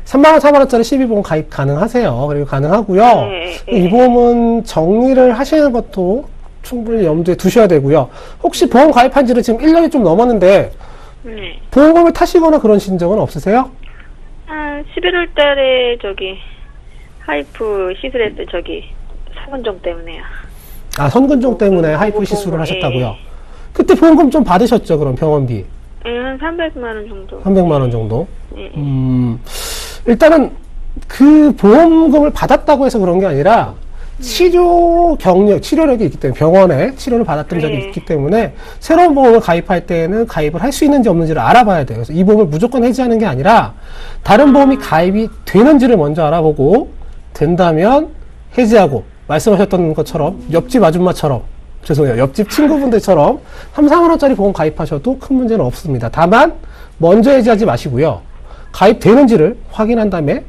3만원, 4만원짜리 12보험 가입 가능하세요. 그리고 가능하고요. 네, 이 보험은 정리를 하시는 것도 충분히 염두에 두셔야 되고요. 혹시 보험 가입한 지는 지금 1년이 좀 넘었는데, 네. 보험금을 타시거나 그런 적은 없으세요? 11월 달에 하이프 시술했을 때 선근종 때문에요. 선근종 때문에 하이프 시술을 하셨다고요? 그때 보험금 좀 받으셨죠, 그럼 병원비? 한 300만원 정도. 300만원 정도? 네. 일단은 그 보험금을 받았다고 해서 그런 게 아니라 치료 경력, 치료력이 있기 때문에 병원에 치료를 받았던 적이 네. 있기 때문에 새로운 보험을 가입할 때에는 가입을 할 수 있는지 없는지를 알아봐야 돼요. 그래서 이 보험을 무조건 해지하는 게 아니라 다른 보험이 가입이 되는지를 먼저 알아보고 된다면 해지하고 말씀하셨던 것처럼 옆집 아줌마처럼 죄송해요. 옆집 친구분들처럼 3, 4만원짜리 보험 가입하셔도 큰 문제는 없습니다. 다만 먼저 해지하지 마시고요. 가입되는지를 확인한 다음에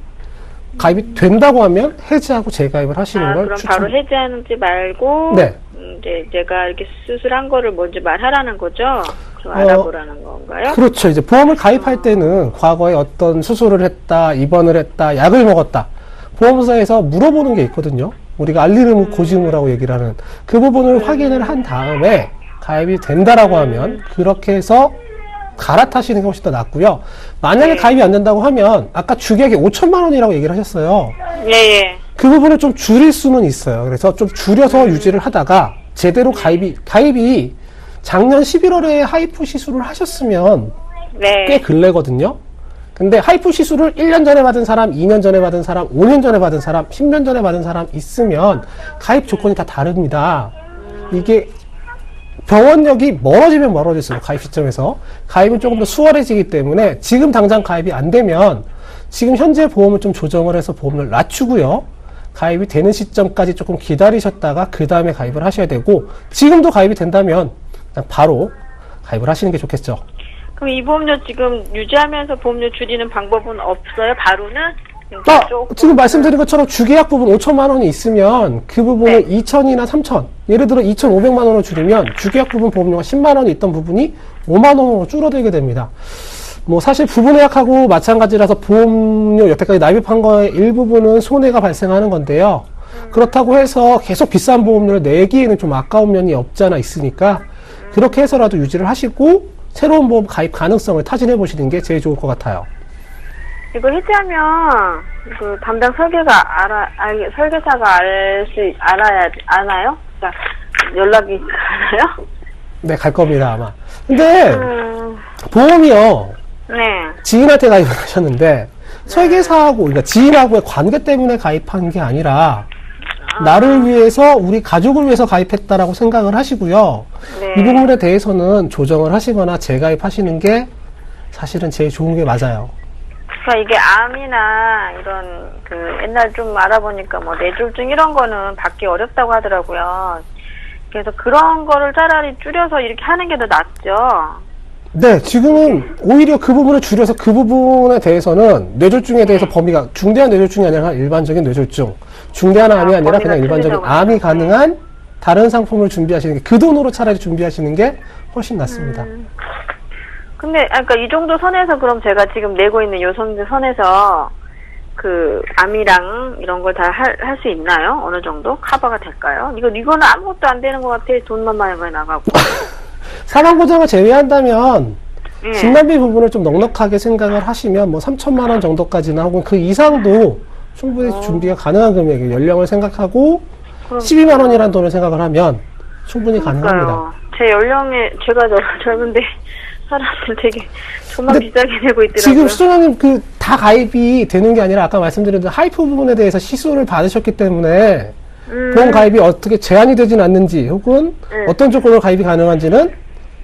가입이 된다고 하면 해지하고 재가입을 하시는 걸 그럼 추천. 바로 해지하는지 말고 네. 이제 제가 이렇게 수술한 거를 먼저 말하라는 거죠? 좀 알아보라는 건가요? 그렇죠. 이제 보험을 가입할 때는 과거에 어떤 수술을 했다, 입원을 했다, 약을 먹었다. 보험사에서 물어보는 게 있거든요. 우리가 알리르무 고지무라고 얘기를 하는 그 부분을 확인을 한 다음에 가입이 된다라고 하면 그렇게 해서 갈아타시는 게 훨씬 더 낫고요. 만약에 네. 가입이 안 된다고 하면 아까 주객이 5천만 원이라고 얘기를 하셨어요. 예. 그 부분을 좀 줄일 수는 있어요. 그래서 좀 줄여서 유지를 하다가 제대로 가입이 작년 11월에 하이프 시술을 하셨으면 네. 꽤 근래거든요. 근데 하이프 시술을 1년 전에 받은 사람, 2년 전에 받은 사람, 5년 전에 받은 사람, 10년 전에 받은 사람 있으면 가입 조건이 다 다릅니다. 이게 병원역이 멀어지면 멀어질수록 가입 시점에서 가입은 조금 더 수월해지기 때문에 지금 당장 가입이 안 되면 지금 현재 보험을 좀 조정을 해서 보험을 낮추고요. 가입이 되는 시점까지 조금 기다리셨다가 그 다음에 가입을 하셔야 되고 지금도 가입이 된다면 그냥 바로 가입을 하시는 게 좋겠죠. 그럼 이 보험료 지금 유지하면서 보험료 줄이는 방법은 없어요? 바로는? 지금 말씀드린 것처럼 주계약 부분 5천만 원이 있으면 그 부분을 2천이나 3천, 예를 들어 2,500만 원으로 줄이면 주계약 부분 보험료가 10만 원이 있던 부분이 5만 원으로 줄어들게 됩니다. 사실 부분예약하고 마찬가지라서 보험료 여태까지 납입한 거의 일부분은 손해가 발생하는 건데요. 그렇다고 해서 계속 비싼 보험료를 내기에는 좀 아까운 면이 없지 않아 있으니까 그렇게 해서라도 유지를 하시고 새로운 보험 가입 가능성을 타진해 보시는 게 제일 좋을 것 같아요. 이거 해지하면 그 담당 설계사가 아나요? 그러니까 연락이 가나요? 네, 갈 겁니다 아마. 근데 보험이요. 네. 지인한테 가입을 하셨는데 설계사하고 그러니까 지인하고의 관계 때문에 가입한 게 아니라 나를 위해서 우리 가족을 위해서 가입했다라고 생각을 하시고요. 네. 이 부분에 대해서는 조정을 하시거나 재가입하시는 게 사실은 제일 좋은 게 맞아요. 그러니까 이게 암이나 이런 그 옛날 좀 알아보니까 뇌졸중 이런 거는 받기 어렵다고 하더라고요. 그래서 그런 거를 차라리 줄여서 이렇게 하는 게 더 낫죠. 네, 지금은 오히려 그 부분을 줄여서 그 부분에 대해서는 뇌졸중에 대해서 범위가 중대한 뇌졸중이 아니라 일반적인 뇌졸중, 중대한 암이 아니라 그냥 일반적인 암이 가능한 다른 상품을 준비하시는 게 그 돈으로 차라리 준비하시는 게 훨씬 낫습니다. 근데 그러니까 이 정도 선에서 그럼 제가 지금 내고 있는 요 선에서 그 암이랑 이런 걸 다 할 수 있나요? 어느 정도 커버가 될까요? 이거는 아무것도 안 되는 것 같아. 돈만 많이 나가고. 사망보장을 제외한다면 예. 진단비 부분을 좀 넉넉하게 생각을 하시면 3천만 원 정도까지나 혹은 그 이상도 충분히 준비가 가능한 금액이에요. 연령을 생각하고 12만 원이라는 돈을 생각을 하면 충분히 가능합니다. 제 연령에 제가 젊은데 사람들 되게 돈만 근데 비싸게 내고 있더라고요. 지금 수정님 다 가입이 되는 게 아니라 아까 말씀드린 하이프 부분에 대해서 시술을 받으셨기 때문에 보험 가입이 어떻게 제한이 되진 않는지 혹은 어떤 조건으로 가입이 가능한지는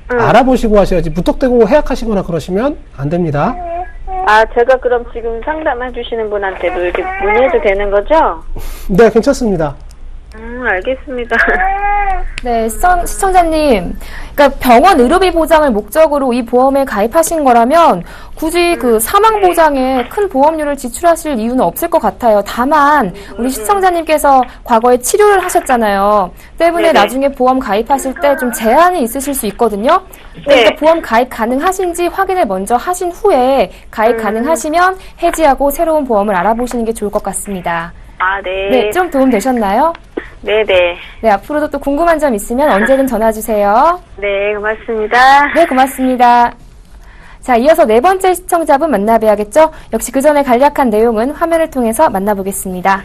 알아보시고 하셔야지 무턱대고 해약하시거나 그러시면 안 됩니다. 아, 제가 그럼 지금 상담해 주시는 분한테도 이렇게 문의해도 되는 거죠? 네, 괜찮습니다. 알겠습니다. 네, 시청자님. 그러니까 병원 의료비 보장을 목적으로 이 보험에 가입하신 거라면 굳이 그 사망 보장에 큰 보험료를 지출하실 이유는 없을 것 같아요. 다만 우리 시청자님께서 과거에 치료를 하셨잖아요. 때문에 네네. 나중에 보험 가입하실 때 좀 제한이 있으실 수 있거든요. 그러니까 네. 보험 가입 가능하신지 확인을 먼저 하신 후에 가입 가능하시면 해지하고 새로운 보험을 알아보시는 게 좋을 것 같습니다. 아, 네. 네, 좀 도움 되셨나요? 네네. 네, 앞으로도 또 궁금한 점 있으면 언제든 전화 주세요. 네, 고맙습니다. 네, 고맙습니다. 자, 이어서 네 번째 시청자분 만나봐야겠죠? 역시 그 전에 간략한 내용은 화면을 통해서 만나보겠습니다.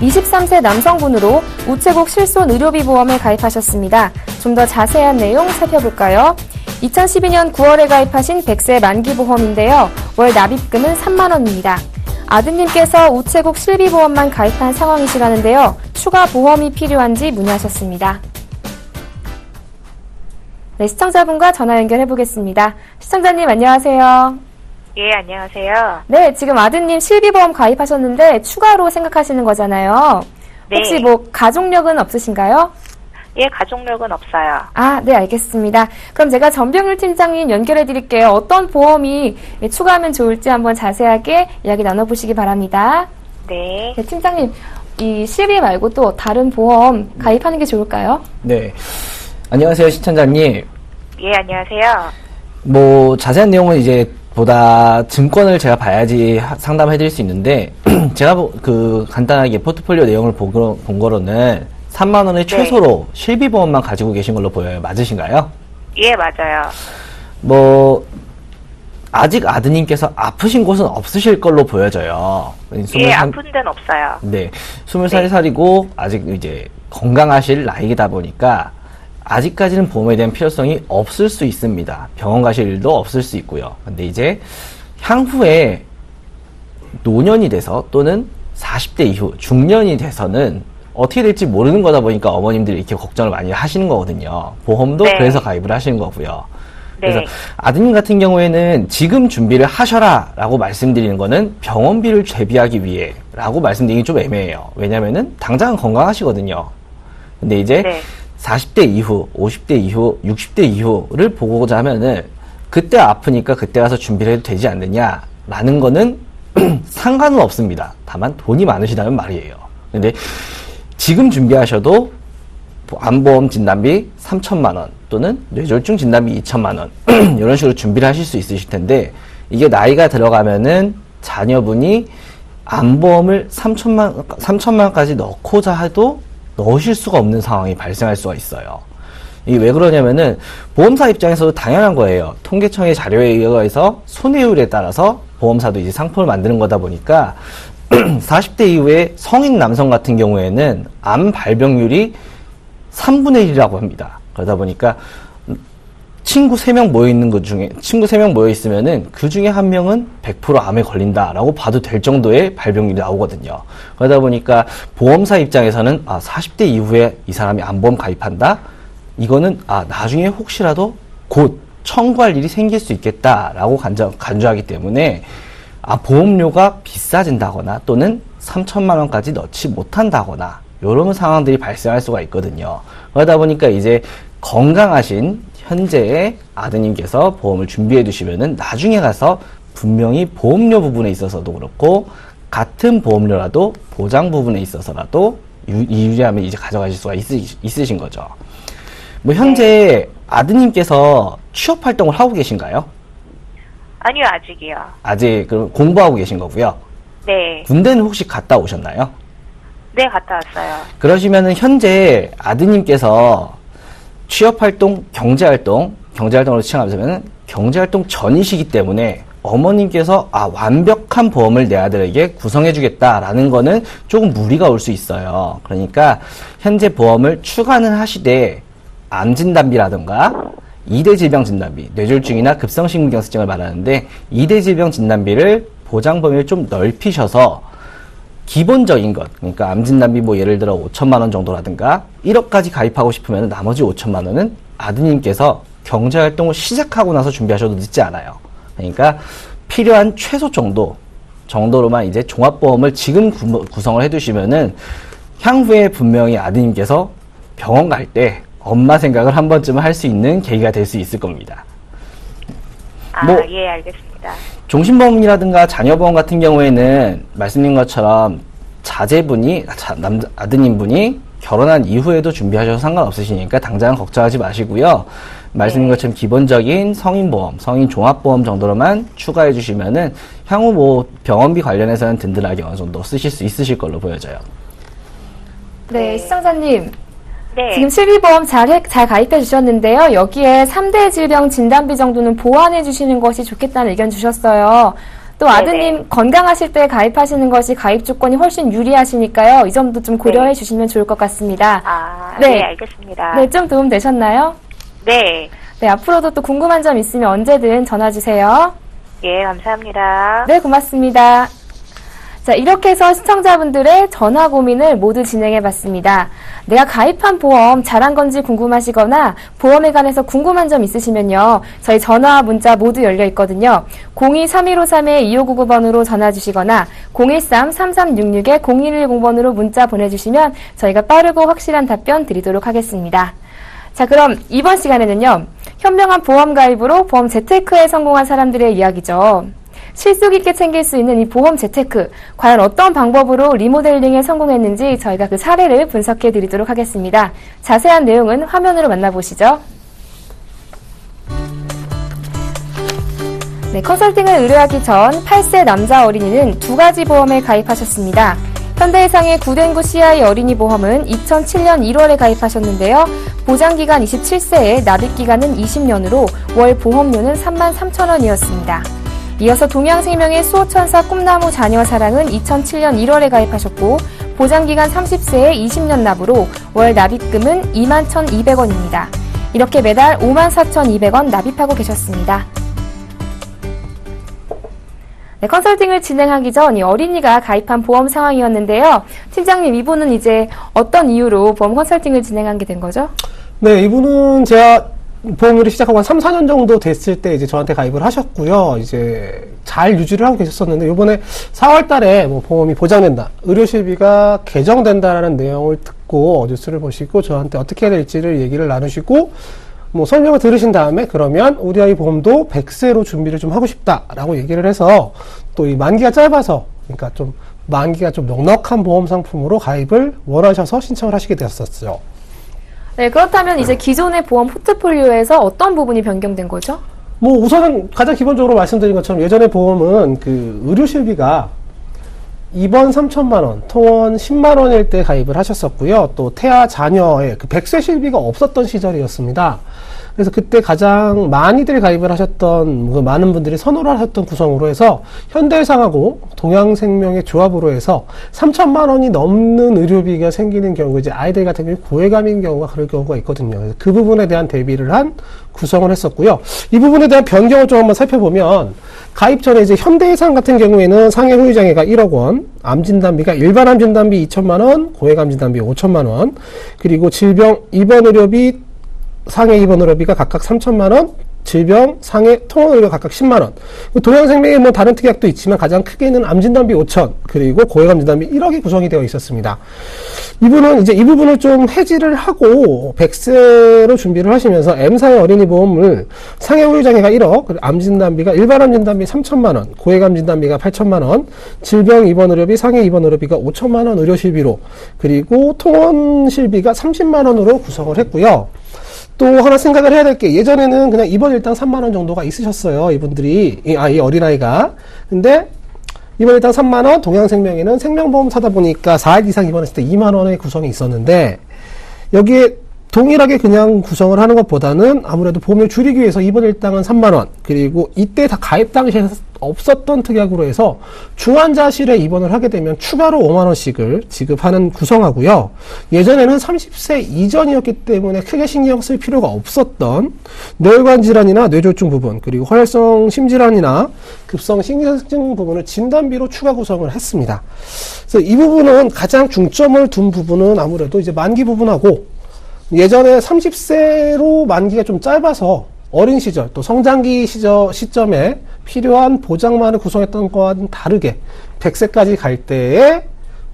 23세 남성분으로 우체국 실손 의료비 보험에 가입하셨습니다. 좀 더 자세한 내용 살펴볼까요? 2012년 9월에 가입하신 100세 만기 보험인데요. 월 납입금은 3만 원입니다. 아드님께서 우체국 실비보험만 가입한 상황이시라는데요. 추가 보험이 필요한지 문의하셨습니다. 네, 시청자분과 전화 연결해 보겠습니다. 시청자님 안녕하세요. 예, 안녕하세요. 네, 지금 아드님 실비보험 가입하셨는데 추가로 생각하시는 거잖아요. 네. 혹시 뭐 가족력은 없으신가요? 예, 가족력은 없어요. 아, 네, 알겠습니다. 그럼 제가 전병률 팀장님 연결해 드릴게요. 어떤 보험이 추가하면 좋을지 한번 자세하게 이야기 나눠보시기 바랍니다. 네. 네, 팀장님, 이 실비 말고 또 다른 보험 가입하는 게 좋을까요? 네. 안녕하세요, 시청자님. 예, 안녕하세요. 뭐, 자세한 내용은 이제 보다 증권을 제가 봐야지 상담해 드릴 수 있는데, 제가 간단하게 포트폴리오 내용을 본 거로는 3만 원의 최소로 실비보험만 가지고 계신 걸로 보여요. 맞으신가요? 예, 맞아요. 뭐, 아직 아드님께서 아프신 곳은 없으실 걸로 보여져요. 예, 아픈 데는 없어요. 네. 23살이고, 아직 이제 건강하실 나이다 보니까, 아직까지는 보험에 대한 필요성이 없을 수 있습니다. 병원 가실 일도 없을 수 있고요. 근데 이제, 향후에 노년이 돼서 또는 40대 이후 중년이 돼서는 어떻게 될지 모르는 거다 보니까 어머님들이 이렇게 걱정을 많이 하시는 거거든요. 보험도 네. 그래서 가입을 하시는 거고요. 네. 그래서 아드님 같은 경우에는 지금 준비를 하셔라 라고 말씀드리는 거는 병원비를 대비하기 위해 라고 말씀드리기 좀 애매해요. 왜냐면은 당장은 건강하시거든요. 근데 이제 네. 40대 이후, 50대 이후, 60대 이후를 보고자 하면은 그때 아프니까 그때 가서 준비를 해도 되지 않느냐라는 거는 상관은 없습니다. 다만 돈이 많으시다면 말이에요. 근데 지금 준비하셔도 암보험 진단비 3천만 원 또는 뇌졸중 진단비 2천만 원 이런 식으로 준비를 하실 수 있으실 텐데 이게 나이가 들어가면은 자녀분이 암보험을 3천만 원까지 넣고자 해도 넣으실 수가 없는 상황이 발생할 수가 있어요. 이게 왜 그러냐면은 보험사 입장에서도 당연한 거예요. 통계청의 자료에 의해서 손해율에 따라서 보험사도 이제 상품을 만드는 거다 보니까 40대 이후에 성인 남성 같은 경우에는 암 발병률이 3분의 1이라고 합니다. 그러다 보니까 친구 3명 모여있는 것 중에, 친구 3명 모여있으면은 그 중에 한 명은 100% 암에 걸린다라고 봐도 될 정도의 발병률이 나오거든요. 그러다 보니까 보험사 입장에서는 40대 이후에 이 사람이 암보험 가입한다? 이거는 나중에 혹시라도 곧 청구할 일이 생길 수 있겠다라고 간주하기 때문에 보험료가 비싸진다거나 또는 3천만 원까지 넣지 못한다거나 이런 상황들이 발생할 수가 있거든요. 그러다 보니까 이제 건강하신 현재의 아드님께서 보험을 준비해 두시면은 나중에 가서 분명히 보험료 부분에 있어서도 그렇고 같은 보험료라도 보장 부분에 있어서라도 유리하면 이제 가져가실 수가 있으신 거죠. 뭐 현재 아드님께서 취업 활동을 하고 계신가요? 아니요, 아직이요. 아직 그럼 공부하고 계신 거고요. 네. 군대는 혹시 갔다 오셨나요? 네, 갔다 왔어요. 그러시면은 현재 아드님께서 취업활동, 경제활동으로 치환하자면 경제활동 전이시기 때문에 어머님께서 완벽한 보험을 내 아들에게 구성해주겠다라는 거는 조금 무리가 올 수 있어요. 그러니까 현재 보험을 추가는 하시되 암 진단비라든가 2대 질병 진단비, 뇌졸중이나 급성심근경색증을 말하는데 2대 질병 진단비를 보장 범위를 좀 넓히셔서 기본적인 것, 그러니까 암진단비 뭐 예를 들어 5천만 원 정도라든가 1억까지 가입하고 싶으면 나머지 5천만 원은 아드님께서 경제활동을 시작하고 나서 준비하셔도 늦지 않아요. 그러니까 필요한 최소 정도로만 이제 종합보험을 지금 구성을 해두시면은 향후에 분명히 아드님께서 병원 갈 때 엄마 생각을 한 번쯤은 할 수 있는 계기가 될 수 있을 겁니다. 예, 알겠습니다. 종신보험이라든가 자녀보험 같은 경우에는 말씀드린 것처럼 아드님분이 결혼한 이후에도 준비하셔도 상관없으시니까 당장은 걱정하지 마시고요. 말씀드린 것처럼 기본적인 성인보험, 성인종합보험 정도로만 추가해 주시면은 향후 뭐 병원비 관련해서는 든든하게 어느 정도 쓰실 수 있으실 걸로 보여져요. 네, 시청자님. 네. 지금 실비보험 잘 가입해 주셨는데요. 여기에 3대 질병 진단비 정도는 보완해 주시는 것이 좋겠다는 의견 주셨어요. 또 아드님 건강하실 때 가입하시는 것이 가입 조건이 훨씬 유리하시니까요. 이 점도 좀 고려해 주시면 좋을 것 같습니다. 네, 알겠습니다. 네, 좀 도움 되셨나요? 네. 네, 앞으로도 또 궁금한 점 있으면 언제든 전화 주세요. 예, 감사합니다. 네, 고맙습니다. 자, 이렇게 해서 시청자분들의 전화 고민을 모두 진행해 봤습니다. 내가 가입한 보험 잘한 건지 궁금하시거나 보험에 관해서 궁금한 점 있으시면요. 저희 전화와 문자 모두 열려 있거든요. 02-3153-2599번으로 전화 주시거나 013-3366-0110번으로 문자 보내주시면 저희가 빠르고 확실한 답변 드리도록 하겠습니다. 자, 그럼 이번 시간에는요. 현명한 보험 가입으로 보험 재테크에 성공한 사람들의 이야기죠. 실속 있게 챙길 수 있는 이 보험 재테크, 과연 어떤 방법으로 리모델링에 성공했는지 저희가 그 사례를 분석해 드리도록 하겠습니다. 자세한 내용은 화면으로 만나보시죠. 네, 컨설팅을 의뢰하기 전 8세 남자 어린이는 2가지 보험에 가입하셨습니다. 현대해상의 9된9 CI 어린이 보험은 2007년 1월에 가입하셨는데요. 보장기간 27세에 납입기간은 20년으로 월 보험료는 33,000원이었습니다. 이어서 동양생명의 수호천사 꿈나무 자녀 사랑은 2007년 1월에 가입하셨고 보장기간 30세에 20년 납으로 월 납입금은 21,200원입니다. 이렇게 매달 54,200원 납입하고 계셨습니다. 네, 컨설팅을 진행하기 전 이 어린이가 가입한 보험 상황이었는데요. 팀장님, 이분은 이제 어떤 이유로 보험 컨설팅을 진행하게 된 거죠? 네, 이분은 제가 보험료를 시작하고 한 3, 4년 정도 됐을 때 이제 저한테 가입을 하셨고요. 이제 잘 유지를 하고 계셨었는데, 요번에 4월 달에 뭐 보험이 보장된다, 의료실비가 개정된다라는 내용을 듣고 뉴스를 보시고 저한테 어떻게 해야 될지를 얘기를 나누시고, 뭐 설명을 들으신 다음에 그러면 우리 아이 보험도 100세로 준비를 좀 하고 싶다라고 얘기를 해서 또 이 만기가 짧아서, 그러니까 좀 만기가 좀 넉넉한 보험 상품으로 가입을 원하셔서 신청을 하시게 되었었죠. 네, 그렇다면 이제 기존의 보험 포트폴리오에서 어떤 부분이 변경된 거죠? 뭐 우선은 가장 기본적으로 말씀드린 것처럼 예전에 보험은 그 의료실비가 입원 3천만 원, 통원 10만 원일 때 가입을 하셨었고요. 또 태아 자녀의 그 100세 실비가 없었던 시절이었습니다. 그래서 그때 가장 많이들 가입을 하셨던 그 많은 분들이 선호를 하셨던 구성으로 해서 현대해상하고 동양생명의 조합으로 해서 3천만 원이 넘는 의료비가 생기는 경우, 이제 아이들 같은 경우 고액암인 경우가 그럴 경우가 있거든요. 그래서 그 부분에 대한 대비를 한 구성을 했었고요. 이 부분에 대한 변경을 좀 한번 살펴보면 가입 전에 이제 현대해상 같은 경우에는 상해 후유장애가 1억 원, 암진단비가 일반 암진단비 2천만 원, 고액 암진단비 5천만 원, 그리고 질병 입원 의료비 상해 입원 의료비가 각각 3천만 원, 질병, 상해, 통원 의료 각각 10만 원. 동양생명에 뭐 다른 특약도 있지만 가장 크게는 암진단비 5천, 그리고 고액 암진단비 1억이 구성이 되어 있었습니다. 이분은 이제 이 부분을 좀 해지를 하고 100세로 준비를 하시면서 M사의 어린이 보험을 상해 후유장애가 1억, 그리고 암진단비가 일반 암진단비 3천만 원, 고액 암진단비가 8천만 원, 질병 입원 의료비, 상해 입원 의료비가 5천만 원 의료실비로, 그리고 통원 실비가 30만 원으로 구성을 했고요. 또 하나 생각을 해야 될 게, 예전에는 그냥 입원 일당 3만 원 정도가 있으셨어요, 이분들이. 이 어린아이가. 근데 입원 일당 3만 원, 동양생명에는 생명보험 사다 보니까 4일 이상 입원했을 때 2만 원의 구성이 있었는데, 여기에 동일하게 그냥 구성을 하는 것보다는 아무래도 보험을 줄이기 위해서 입원 일당은 3만 원, 그리고 이때 다 가입 당시에 없었던 특약으로 해서 중환자실에 입원을 하게 되면 추가로 5만 원씩을 지급하는 구성하고요. 예전에는 30세 이전이었기 때문에 크게 신경 쓸 필요가 없었던 뇌혈관 질환이나 뇌졸중 부분, 그리고 허혈성 심질환이나 급성 신경증 부분을 진단비로 추가 구성을 했습니다. 그래서 이 부분은 가장 중점을 둔 부분은 아무래도 이제 만기 부분하고, 예전에 30세로 만기가 좀 짧아서 어린 시절 또 성장기 시점에 필요한 보장만을 구성했던 것과는 다르게 100세까지 갈 때에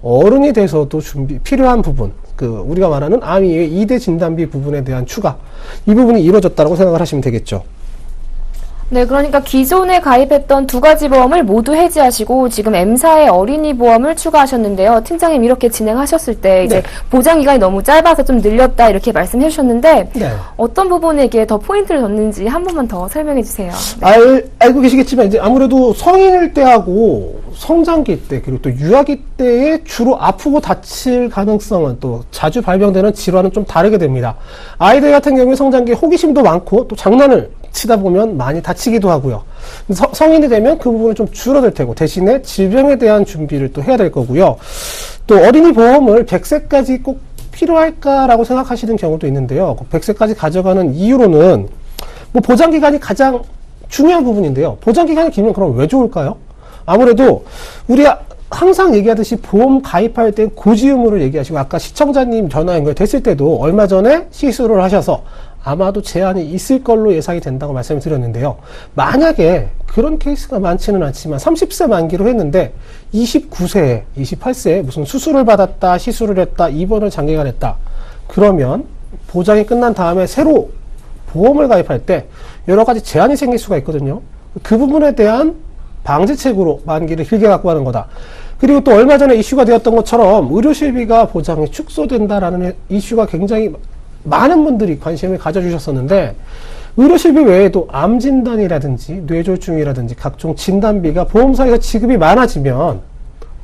어른이 돼서도 필요한 부분, 우리가 말하는 암 이외의 2대 진단비 부분에 대한 추가, 이 부분이 이루어졌다고 생각을 하시면 되겠죠. 네, 그러니까 기존에 가입했던 두 가지 보험을 모두 해지하시고 지금 M사의 어린이 보험을 추가하셨는데요. 팀장님 이렇게 진행하셨을 때 이제 보장 기간이 너무 짧아서 좀 늘렸다 이렇게 말씀해 주셨는데 어떤 부분에 이게 더 포인트를 뒀는지 한 번만 더 설명해 주세요. 알고 계시겠지만 이제 아무래도 성인일 때하고 성장기 때 그리고 또 유아기 때에 주로 아프고 다칠 가능성은 또 자주 발병되는 질환은 좀 다르게 됩니다. 아이들 같은 경우에 성장기에 호기심도 많고 또 장난을 치다 보면 많이 다치기도 하고요. 성인이 되면 그 부분은 좀 줄어들 테고 대신에 질병에 대한 준비를 또 해야 될 거고요. 또 어린이 보험을 100세까지 꼭 필요할까라고 생각하시는 경우도 있는데요. 100세까지 가져가는 이유로는 뭐 보장기간이 가장 중요한 부분인데요. 보장기간이 길면 그럼 왜 좋을까요? 아무래도 우리가 항상 얘기하듯이 보험 가입할 때 고지 의무를 얘기하시고, 아까 시청자님 전화 연결됐을 때도 얼마 전에 시술을 하셔서 아마도 제한이 있을 걸로 예상이 된다고 말씀을 드렸는데요. 만약에 그런 케이스가 많지는 않지만 30세 만기로 했는데 29세, 28세에 무슨 수술을 받았다, 시술을 했다, 입원을 장기간 했다. 그러면 보장이 끝난 다음에 새로 보험을 가입할 때 여러 가지 제한이 생길 수가 있거든요. 그 부분에 대한 방지책으로 만기를 길게 갖고 가는 거다. 그리고 또 얼마 전에 이슈가 되었던 것처럼 의료실비가 보장이 축소된다라는 이슈가 굉장히 많은 분들이 관심을 가져주셨었는데, 의료실비 외에도 암진단이라든지 뇌졸중이라든지 각종 진단비가 보험사에서 지급이 많아지면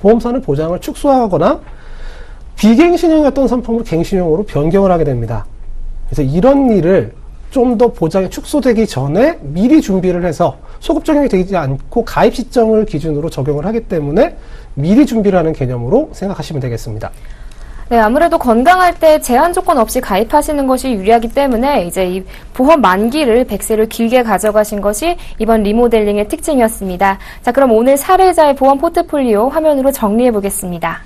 보험사는 보장을 축소하거나 비갱신형이었던 상품을 갱신형으로 변경을 하게 됩니다. 그래서 이런 일을 좀 더 보장이 축소되기 전에 미리 준비를 해서 소급 적용이 되지 않고 가입 시점을 기준으로 적용을 하기 때문에 미리 준비를 하는 개념으로 생각하시면 되겠습니다. 네, 아무래도 건강할 때 제한 조건 없이 가입하시는 것이 유리하기 때문에 이제 이 보험 만기를 100세를 길게 가져가신 것이 이번 리모델링의 특징이었습니다. 자, 그럼 오늘 사례자의 보험 포트폴리오 화면으로 정리해 보겠습니다.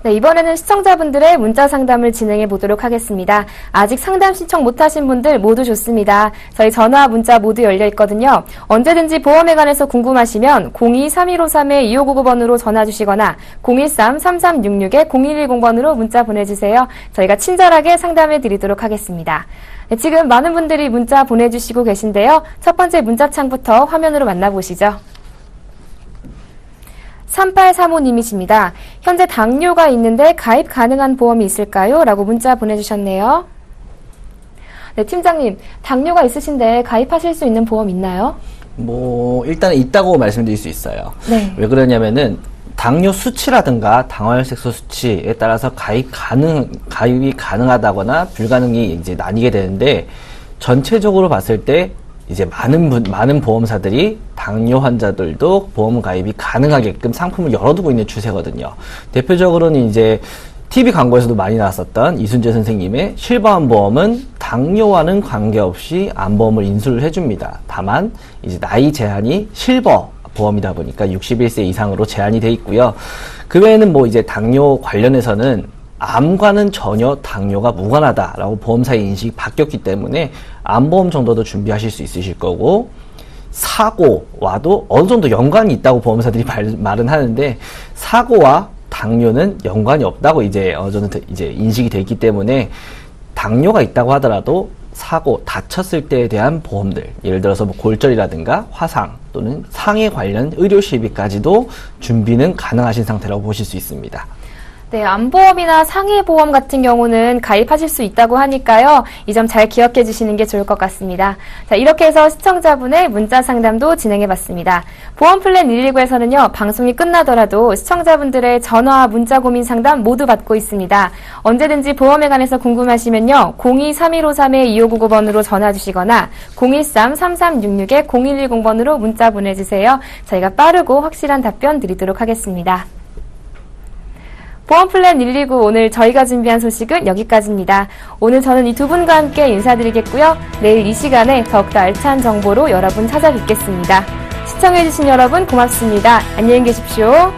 네, 이번에는 시청자분들의 문자 상담을 진행해 보도록 하겠습니다. 아직 상담 신청 못하신 분들 모두 좋습니다. 저희 전화, 문자 모두 열려 있거든요. 언제든지 보험에 관해서 궁금하시면 02-3153-2599번으로 전화 주시거나 013-3366-0110번으로 문자 보내주세요. 저희가 친절하게 상담해 드리도록 하겠습니다. 네, 지금 많은 분들이 문자 보내주시고 계신데요. 첫 번째 문자창부터 화면으로 만나보시죠. 3835님이십니다. 현재 당뇨가 있는데 가입 가능한 보험이 있을까요? 라고 문자 보내주셨네요. 네, 팀장님, 당뇨가 있으신데 가입하실 수 있는 보험 있나요? 일단은 있다고 말씀드릴 수 있어요. 네. 왜 그러냐면은, 당뇨 수치라든가 당화혈색소 수치에 따라서 가입이 가능하다거나 불가능이 이제 나뉘게 되는데, 전체적으로 봤을 때, 이제 많은 보험사들이 당뇨 환자들도 보험 가입이 가능하게끔 상품을 열어두고 있는 추세거든요. 대표적으로는 이제 TV 광고에서도 많이 나왔었던 이순재 선생님의 실버암 보험은 당뇨와는 관계없이 암보험을 인수를 해줍니다. 다만 이제 나이 제한이 실버 보험이다 보니까 61세 이상으로 제한이 돼 있고요. 그 외에는 이제 당뇨 관련해서는 암과는 전혀 당뇨가 무관하다라고 보험사의 인식이 바뀌었기 때문에 암보험 정도도 준비하실 수 있으실 거고, 사고와도 어느 정도 연관이 있다고 보험사들이 말은 하는데, 사고와 당뇨는 연관이 없다고 이제 어느 정도 이제 인식이 돼 있기 때문에, 당뇨가 있다고 하더라도 사고, 다쳤을 때에 대한 보험들, 예를 들어서 골절이라든가 화상 또는 상해 관련 의료 실비까지도 준비는 가능하신 상태라고 보실 수 있습니다. 네, 암보험이나 상해보험 같은 경우는 가입하실 수 있다고 하니까요. 이 점 잘 기억해 주시는 게 좋을 것 같습니다. 자, 이렇게 해서 시청자분의 문자 상담도 진행해 봤습니다. 보험플랜 119에서는요, 방송이 끝나더라도 시청자분들의 전화와 문자 고민 상담 모두 받고 있습니다. 언제든지 보험에 관해서 궁금하시면요, 02-3153-2599번으로 전화 주시거나 013-3366-0110번으로 문자 보내주세요. 저희가 빠르고 확실한 답변 드리도록 하겠습니다. 보험플랜 119 오늘 저희가 준비한 소식은 여기까지입니다. 오늘 저는 이 두 분과 함께 인사드리겠고요. 내일 이 시간에 더욱더 알찬 정보로 여러분 찾아뵙겠습니다. 시청해주신 여러분 고맙습니다. 안녕히 계십시오.